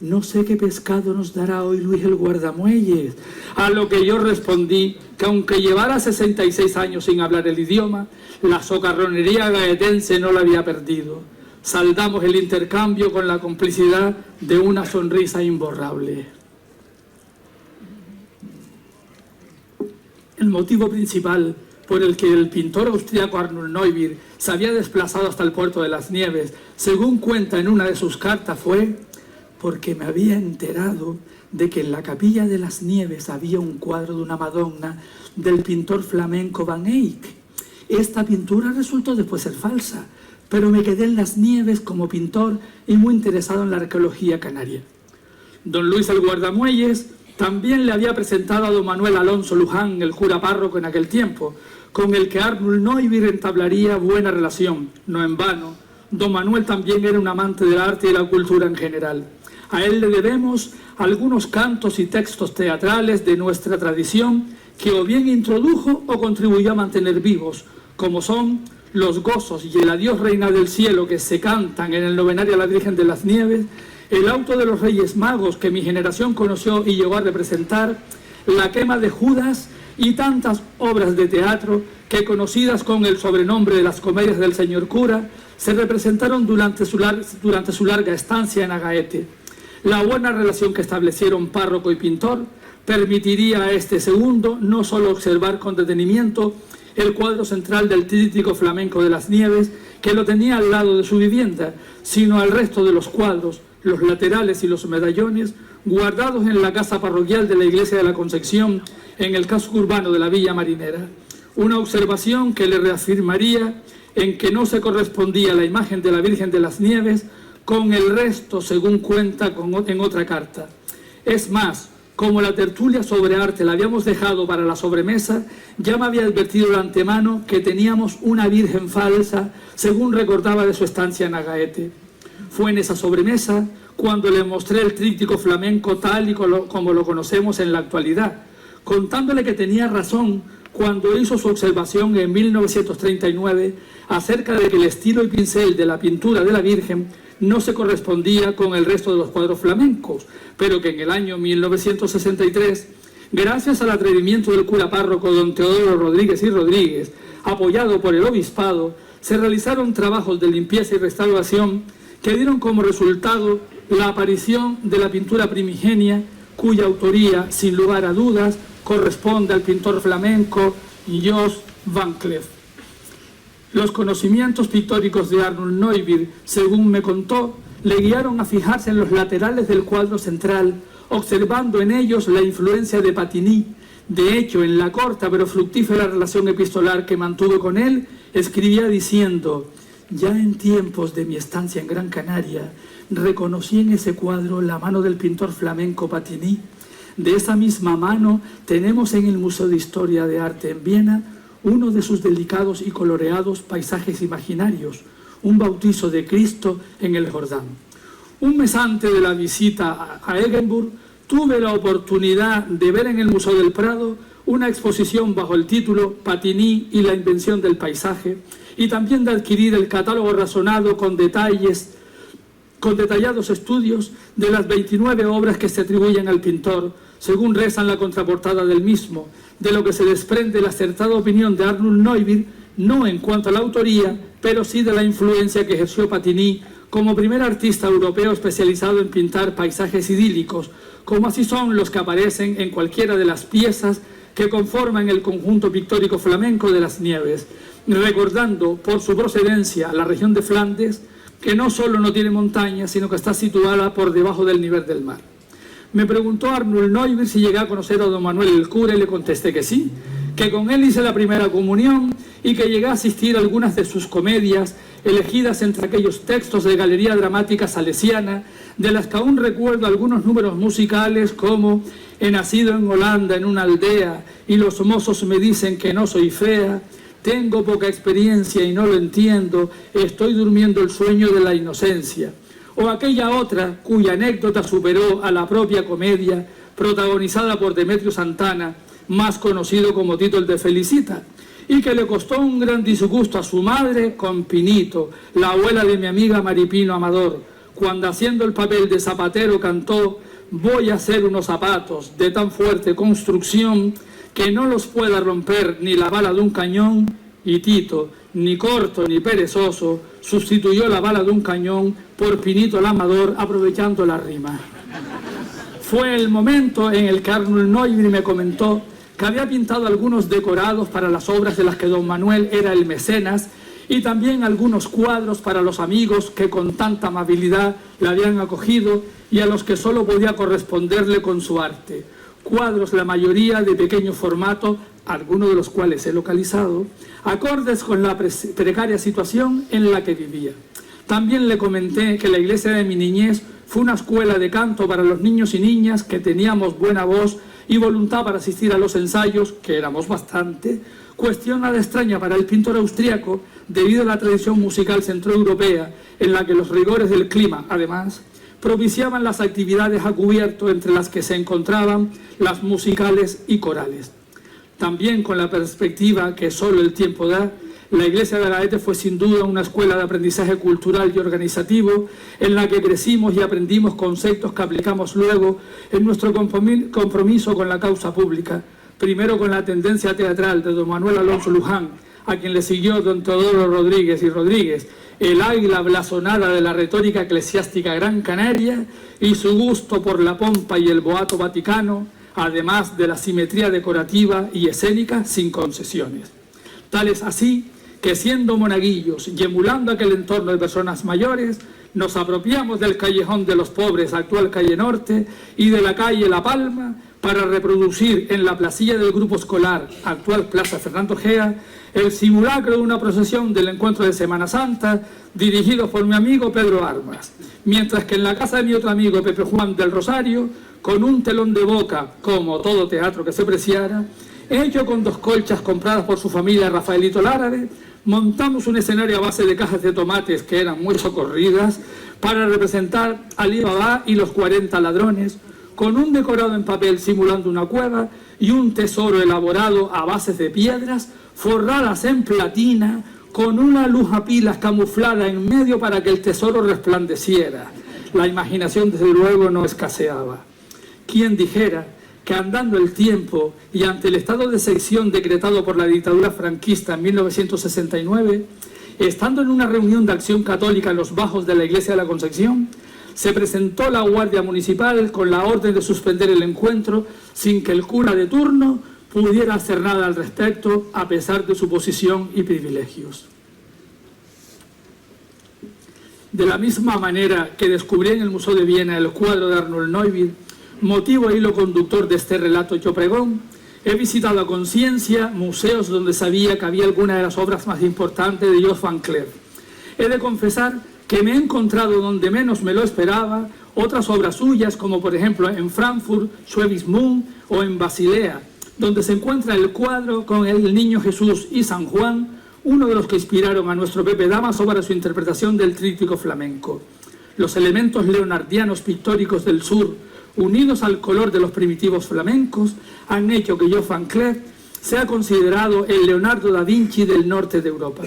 no sé qué pescado nos dará hoy Luis el guardamuelles. A lo que yo respondí que aunque llevara 66 años sin hablar el idioma, la socarronería gaetense no la había perdido. Saldamos el intercambio con la complicidad de una sonrisa imborrable. El motivo principal por el que el pintor austriaco Arnulf Neubir se había desplazado hasta el puerto de Las Nieves, según cuenta en una de sus cartas, fue porque me había enterado de que en la capilla de Las Nieves había un cuadro de una Madonna del pintor flamenco Van Eyck. Esta pintura resultó después ser falsa, pero me quedé en Las Nieves como pintor y muy interesado en la arqueología canaria. Don Luis el guardamuelles también le había presentado a don Manuel Alonso Luján, el cura párroco en aquel tiempo, con el que Arnulf Neubir entablaría buena relación. No en vano, don Manuel también era un amante del arte y la cultura en general. A él le debemos algunos cantos y textos teatrales de nuestra tradición que o bien introdujo o contribuyó a mantener vivos, como son los gozos y el adiós reina del cielo que se cantan en el novenario a la Virgen de las Nieves, el auto de los Reyes Magos que mi generación conoció y llegó a representar, la quema de Judas y tantas obras de teatro que, conocidas con el sobrenombre de las comedias del señor cura, se representaron durante su larga estancia en Agaete. La buena relación que establecieron párroco y pintor permitiría a este segundo no solo observar con detenimiento el cuadro central del tríptico flamenco de Las Nieves, que lo tenía al lado de su vivienda, sino al resto de los cuadros, los laterales y los medallones, guardados en la casa parroquial de la Iglesia de la Concepción, en el casco urbano de la Villa Marinera. Una observación que le reafirmaría en que no se correspondía la imagen de la Virgen de las Nieves con el resto, según cuenta en otra carta. Es más, como la tertulia sobre arte la habíamos dejado para la sobremesa, ya me había advertido de antemano que teníamos una virgen falsa, según recordaba de su estancia en Agaete. Fue en esa sobremesa cuando le mostré el tríptico flamenco tal y como lo conocemos en la actualidad, contándole que tenía razón cuando hizo su observación en 1939 acerca de que el estilo y pincel de la pintura de la Virgen no se correspondía con el resto de los cuadros flamencos, pero que en el año 1963, gracias al atrevimiento del cura párroco don Teodoro Rodríguez y Rodríguez, apoyado por el obispado, se realizaron trabajos de limpieza y restauración que dieron como resultado la aparición de la pintura primigenia, cuya autoría, sin lugar a dudas, corresponde al pintor flamenco Jos van Cleef. Los conocimientos pictóricos de Arnulf Neubir, según me contó, le guiaron a fijarse en los laterales del cuadro central, observando en ellos la influencia de Patinny. De hecho, en la corta pero fructífera relación epistolar que mantuve con él, escribía diciendo: Ya en tiempos de mi estancia en Gran Canaria, reconocí en ese cuadro la mano del pintor flamenco Patinì. De esa misma mano tenemos en el Museo de Historia de Arte en Viena uno de sus delicados y coloreados paisajes imaginarios, un bautizo de Cristo en el Jordán. Un mes antes de la visita a Eggenburg, tuve la oportunidad de ver en el Museo del Prado una exposición bajo el título Patinì y la invención del paisaje, y también de adquirir el catálogo razonado con detallados estudios de las 29 obras que se atribuyen al pintor, según reza en la contraportada del mismo, de lo que se desprende la acertada opinión de Arnold Neuville, no en cuanto a la autoría, pero sí de la influencia que ejerció Patinì como primer artista europeo especializado en pintar paisajes idílicos, como así son los que aparecen en cualquiera de las piezas que conforman el conjunto pictórico flamenco de las Nieves, recordando por su procedencia la región de Flandes, que no solo no tiene montañas, sino que está situada por debajo del nivel del mar. Me preguntó Arnold Neuville si llegué a conocer a don Manuel el cura y le contesté que sí, que con él hice la primera comunión y que llegué a asistir a algunas de sus comedias, elegidas entre aquellos textos de Galería Dramática Salesiana, de las que aún recuerdo algunos números musicales como He nacido en Holanda, en una aldea, y los mozos me dicen que no soy fea, tengo poca experiencia y no lo entiendo, estoy durmiendo el sueño de la inocencia. O aquella otra cuya anécdota superó a la propia comedia, protagonizada por Demetrio Santana, más conocido como Tito el de Felicita, y que le costó un gran disgusto a su madre con Pinito, la abuela de mi amiga Maripino Amador, cuando haciendo el papel de zapatero cantó: voy a hacer unos zapatos de tan fuerte construcción que no los pueda romper ni la bala de un cañón, y Tito, ni corto ni perezoso, sustituyó la bala de un cañón por Pinito el Amador, aprovechando la rima. Fue el momento en el que Arnold Neuville me comentó que había pintado algunos decorados para las obras de las que don Manuel era el mecenas, y también algunos cuadros para los amigos que con tanta amabilidad le habían acogido y a los que solo podía corresponderle con su arte. Cuadros, la mayoría de pequeño formato, algunos de los cuales he localizado, acordes con la precaria situación en la que vivía. También le comenté que la iglesia de mi niñez fue una escuela de canto para los niños y niñas que teníamos buena voz y voluntad para asistir a los ensayos, que éramos bastante, cuestión nada extraña para el pintor austriaco debido a la tradición musical centroeuropea en la que los rigores del clima, además, propiciaban las actividades a cubierto, entre las que se encontraban las musicales y corales. También con la perspectiva que solo el tiempo da, la iglesia de Agaete fue sin duda una escuela de aprendizaje cultural y organizativo en la que crecimos y aprendimos conceptos que aplicamos luego en nuestro compromiso con la causa pública, primero con la tendencia teatral de don Manuel Alonso Luján, a quien le siguió don Teodoro Rodríguez y Rodríguez, el águila blasonada de la retórica eclesiástica Gran Canaria, y su gusto por la pompa y el boato vaticano, además de la simetría decorativa y escénica sin concesiones. Tal es así que, siendo monaguillos y emulando aquel entorno de personas mayores, nos apropiamos del Callejón de los Pobres, actual calle Norte, y de la calle La Palma, para reproducir en la placilla del grupo escolar, actual Plaza Fernando Gea, el simulacro de una procesión del encuentro de Semana Santa, dirigido por mi amigo Pedro Armas, mientras que en la casa de mi otro amigo Pepe Juan del Rosario, con un telón de boca, como todo teatro que se preciara, hecho con 2 colchas compradas por su familia Rafaelito Lárabe, montamos un escenario a base de cajas de tomates que eran muy socorridas para representar a Ali Baba y los 40 ladrones, con un decorado en papel simulando una cueva y un tesoro elaborado a bases de piedras forradas en platina, con una luz a pilas camuflada en medio para que el tesoro resplandeciera. La imaginación, desde luego, no escaseaba. ¿Quién dijera que, andando el tiempo y ante el estado de excepción decretado por la dictadura franquista en 1969, estando en una reunión de acción católica en los bajos de la iglesia de la Concepción, se presentó la Guardia Municipal con la orden de suspender el encuentro sin que el cura de turno pudiera hacer nada al respecto, a pesar de su posición y privilegios. De la misma manera que descubrí en el Museo de Viena el cuadro de Arnold Neuville, motivo e hilo conductor de este relato hecho pregón, he visitado a conciencia museos donde sabía que había alguna de las obras más importantes de Jos van Cleef. He de confesar que me he encontrado donde menos me lo esperaba otras obras suyas, como por ejemplo en Frankfurt, Schwebismund o en Basilea, donde se encuentra el cuadro con el Niño Jesús y San Juan, uno de los que inspiraron a nuestro Pepe Damaso para su interpretación del tríptico flamenco. Los elementos leonardianos pictóricos del sur, unidos al color de los primitivos flamencos, han hecho que Johann Kleef sea considerado el Leonardo da Vinci del norte de Europa.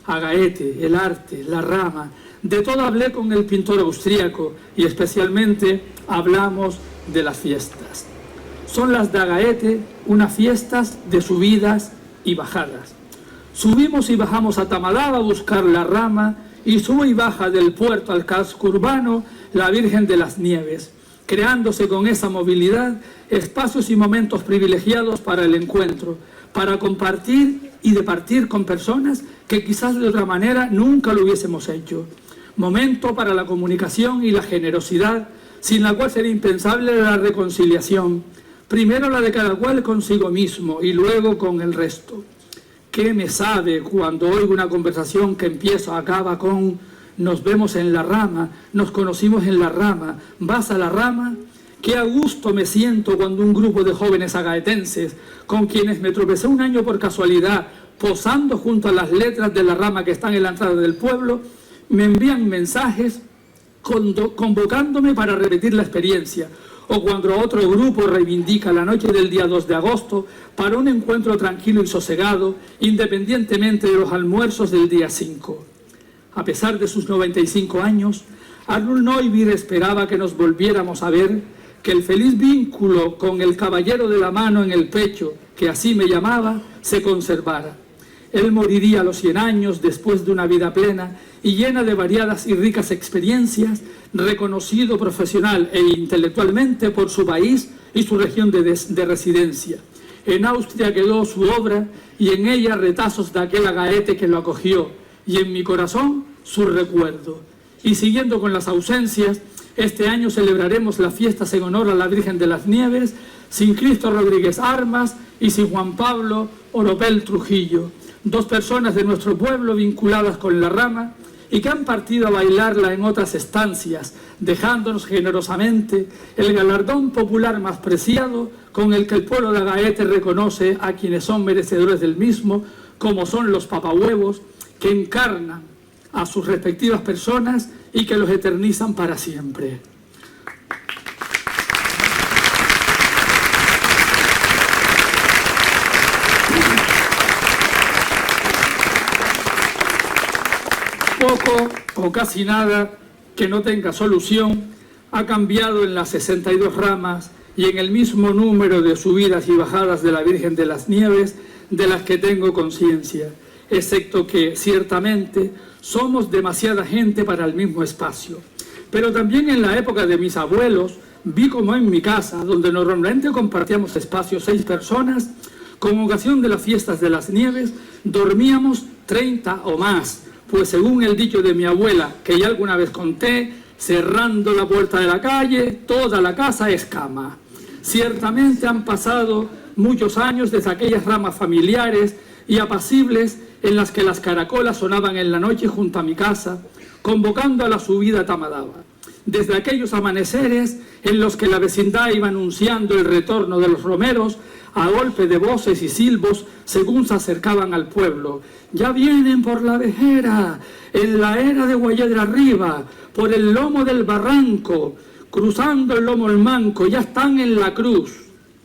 A Gaete, el arte, la rama, de todo hablé con el pintor austríaco y especialmente hablamos de las fiestas. Son las de Gaete unas fiestas de subidas y bajadas. Subimos y bajamos a Tamadaba a buscar la rama y sube y baja del puerto al casco urbano la Virgen de las Nieves, creándose con esa movilidad espacios y momentos privilegiados para el encuentro, para compartir y departir con personas que quizás de otra manera nunca lo hubiésemos hecho. Momento para la comunicación y la generosidad, sin la cual sería impensable la reconciliación. Primero la de cada cual consigo mismo y luego con el resto. ¿Qué me sabe cuando oigo una conversación que empieza o acaba con nos vemos en la rama, nos conocimos en la rama, vas a la rama? Qué a gusto me siento cuando un grupo de jóvenes agaetenses, con quienes me tropecé un año por casualidad, posando junto a las letras de la rama que están en la entrada del pueblo, me envían mensajes convocándome para repetir la experiencia, o cuando otro grupo reivindica la noche del día 2 de agosto para un encuentro tranquilo y sosegado, independientemente de los almuerzos del día 5. A pesar de sus 95 años, Arnold Neubir esperaba que nos volviéramos a ver, que el feliz vínculo con el caballero de la mano en el pecho, que así me llamaba, se conservara. Él moriría a los 100 años después de una vida plena y llena de variadas y ricas experiencias, reconocido profesional e intelectualmente por su país y su región de residencia. En Austria quedó su obra y en ella retazos de aquel Gaete que lo acogió, y en mi corazón su recuerdo. Y siguiendo con las ausencias, este año celebraremos las fiestas en honor a la Virgen de las Nieves, sin Cristo Rodríguez Armas y sin Juan Pablo Oropel Trujillo, dos personas de nuestro pueblo vinculadas con la rama y que han partido a bailarla en otras estancias, dejándonos generosamente el galardón popular más preciado con el que el pueblo de Gaete reconoce a quienes son merecedores del mismo, como son los papahuevos, que encarnan a sus respectivas personas y que los eternizan para siempre. Poco o casi nada que no tenga solución ha cambiado en las 62 ramas y en el mismo número de subidas y bajadas de la Virgen de las Nieves de las que tengo conciencia, excepto que, ciertamente, somos demasiada gente para el mismo espacio. Pero también en la época de mis abuelos vi como en mi casa, donde normalmente compartíamos espacio 6 personas, con ocasión de las fiestas de las Nieves, dormíamos 30 o más, pues según el dicho de mi abuela, que ya alguna vez conté, cerrando la puerta de la calle, toda la casa es cama. Ciertamente han pasado muchos años desde aquellas ramas familiares y apacibles en las que las caracolas sonaban en la noche junto a mi casa, convocando a la subida a Tamadaba. Desde aquellos amaneceres en los que la vecindad iba anunciando el retorno de los romeros a golpe de voces y silbos según se acercaban al pueblo. Ya vienen por la vejera, en la era de Guayadra arriba, por el lomo del barranco, cruzando el lomo el manco, ya están en la cruz.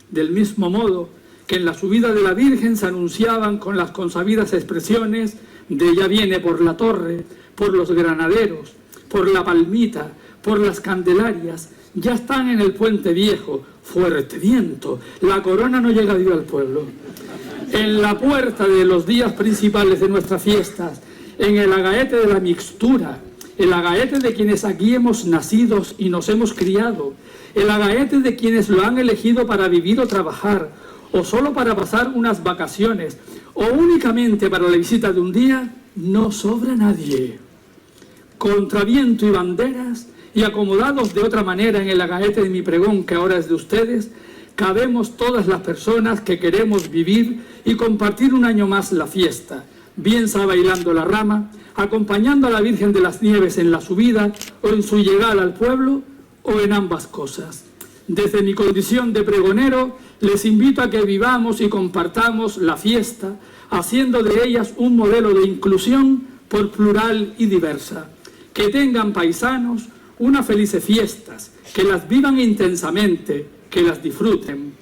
Del mismo modo que en la subida de la Virgen se anunciaban con las consabidas expresiones de ya viene por la torre, por los granaderos, por la palmita, por las candelarias, ya están en el puente viejo, fuerte viento, la corona no llega viva al pueblo. En la puerta de los días principales de nuestras fiestas, en el agaete de la mixtura, el agaete de quienes aquí hemos nacido y nos hemos criado, el agaete de quienes lo han elegido para vivir o trabajar, o solo para pasar unas vacaciones, o únicamente para la visita de un día, no sobra nadie. Contra viento y banderas, y acomodados de otra manera en el agaete de mi pregón, que ahora es de ustedes, cabemos todas las personas que queremos vivir y compartir un año más la fiesta, bien bailando la rama, acompañando a la Virgen de las Nieves en la subida o en su llegada al pueblo, o en ambas cosas. Desde mi condición de pregonero, les invito a que vivamos y compartamos la fiesta, haciendo de ellas un modelo de inclusión por plural y diversa. Que tengan, paisanos, unas felices fiestas, que las vivan intensamente, que las disfruten.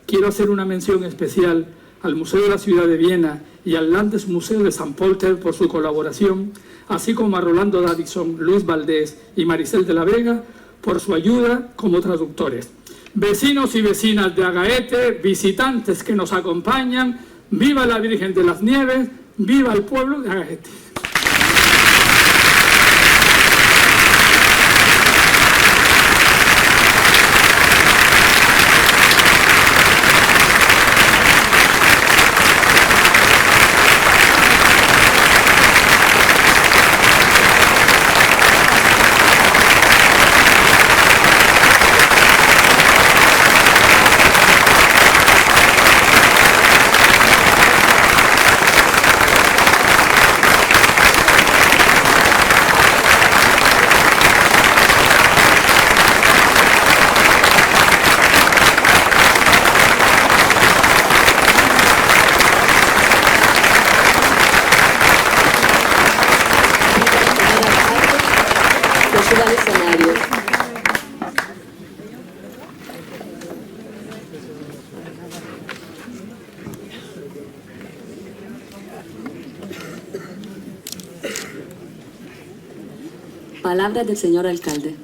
Quiero hacer una mención especial al Museo de la Ciudad de Viena y al Landesmuseum de St. Pölten por su colaboración, así como a Rolando Davidson, Luis Valdés y Maricel de la Vega por su ayuda como traductores. Vecinos y vecinas de Agaete, visitantes que nos acompañan, ¡viva la Virgen de las Nieves! ¡Viva el pueblo de Agaete! Al escenario. Palabras del señor alcalde.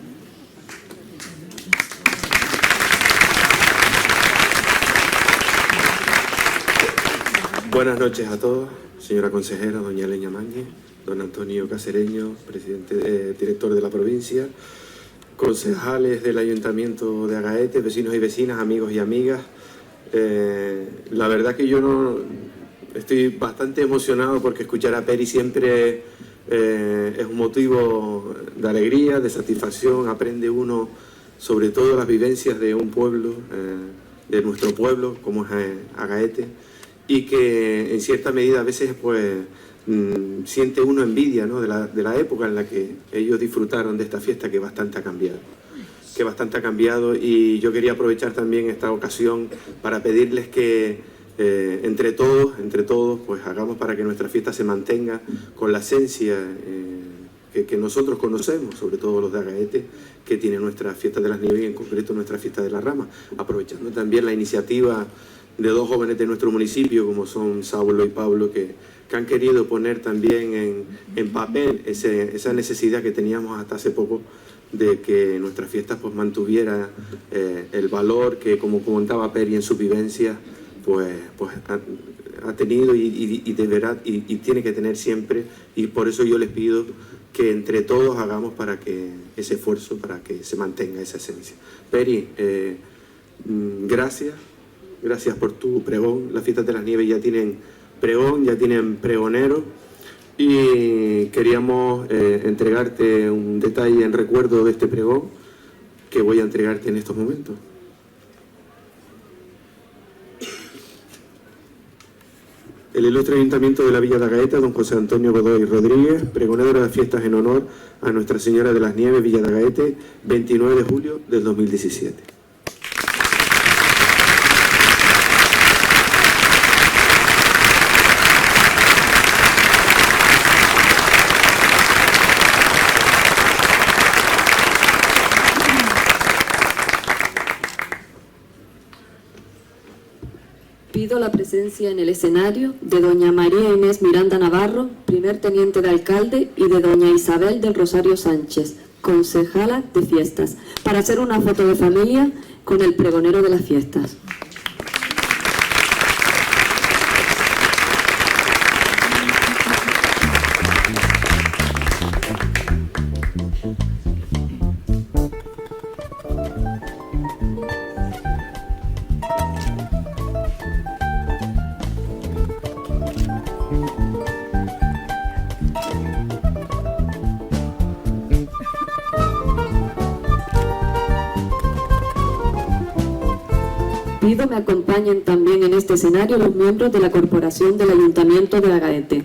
Buenas noches a todos, señora consejera, doña Leña Mañez, don Antonio Cacereño, director de la provincia, concejales del Ayuntamiento de Agaete, vecinos y vecinas, amigos y amigas. La verdad que yo estoy bastante emocionado porque escuchar a Peri siempre es un motivo de alegría, de satisfacción. Aprende uno sobre todo las vivencias de un pueblo, de nuestro pueblo, como es Agaete, y que en cierta medida a veces pues siente uno envidia, ¿no?, de la época en la que ellos disfrutaron de esta fiesta, que bastante ha cambiado. Y yo quería aprovechar también esta ocasión para pedirles que entre todos pues hagamos para que nuestra fiesta se mantenga con la esencia que nosotros conocemos, sobre todo los de Agaete, que tiene nuestra fiesta de las Nieves y en concreto nuestra fiesta de la Rama, aprovechando también la iniciativa de dos jóvenes de nuestro municipio, como son Saulo y Pablo, que han querido poner también en papel esa necesidad que teníamos hasta hace poco de que nuestra fiesta pues mantuviera el valor que, como comentaba Peri en su vivencia, pues ha tenido y deberá y tiene que tener siempre, y por eso yo les pido que entre todos hagamos para que ese esfuerzo, para que se mantenga esa esencia. Peri, gracias por tu pregón. Las fiestas de las Nieves ya tienen pregón, ya tienen pregonero, y queríamos entregarte un detalle en recuerdo de este pregón que voy a entregarte en estos momentos. El ilustre Ayuntamiento de la Villa de Agaete, don José Antonio Godoy Rodríguez, pregonero de las fiestas en honor a Nuestra Señora de las Nieves, Villa de Agaete, 29 de julio del 2017. Pido la presencia en el escenario de doña María Inés Miranda Navarro, primer teniente de alcalde, y de doña Isabel del Rosario Sánchez, concejala de fiestas, para hacer una foto de familia con el pregonero de las fiestas. Pido me acompañen también en este escenario los miembros de la Corporación del Ayuntamiento de Agaete.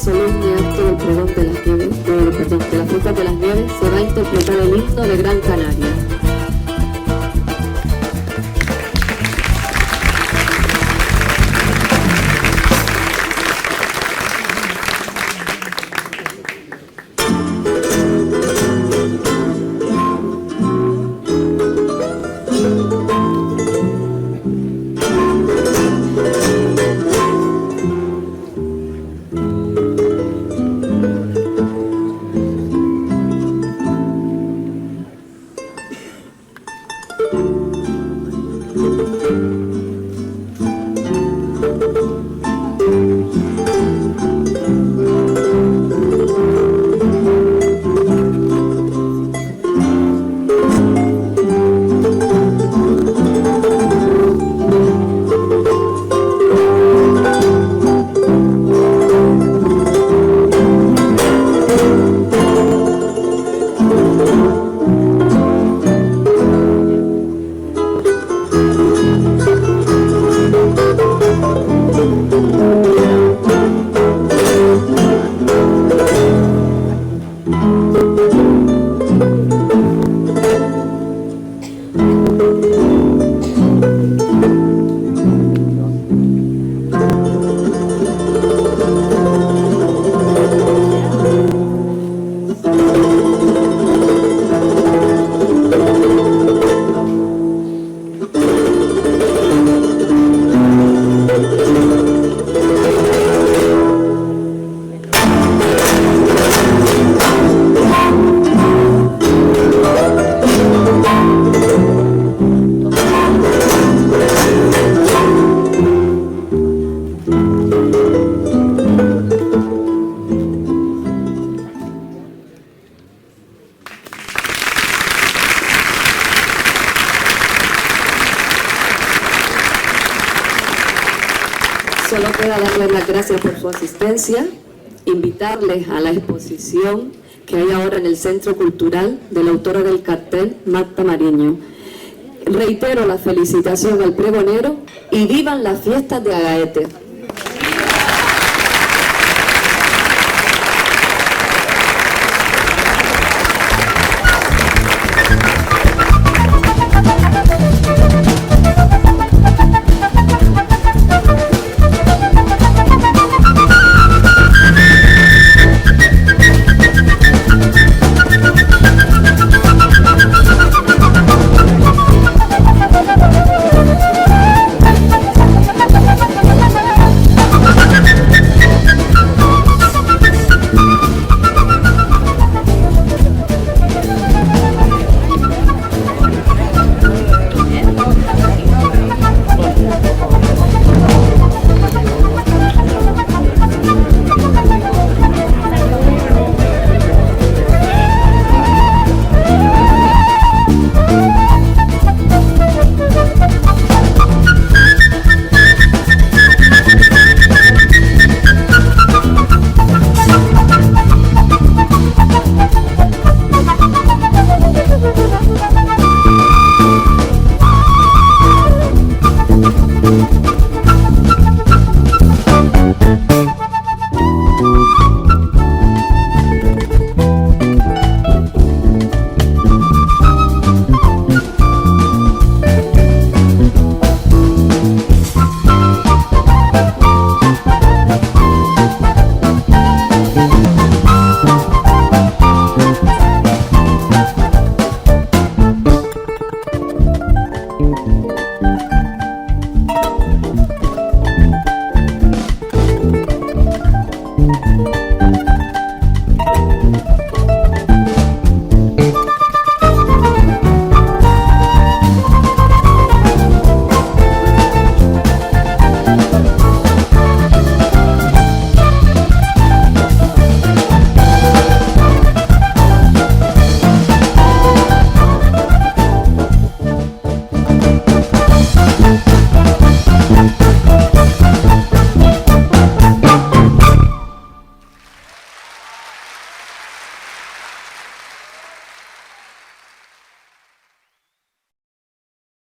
solemne acto del pregón de las nieves, de las fiestas de las nieves, se va a interpretar el himno de Gran Canaria. Solo queda darles las gracias por su asistencia, invitarles a la exposición que hay ahora en el Centro Cultural de la autora del cartel, Marta Mariño. Reitero la felicitación al pregonero y vivan las fiestas de Agaete.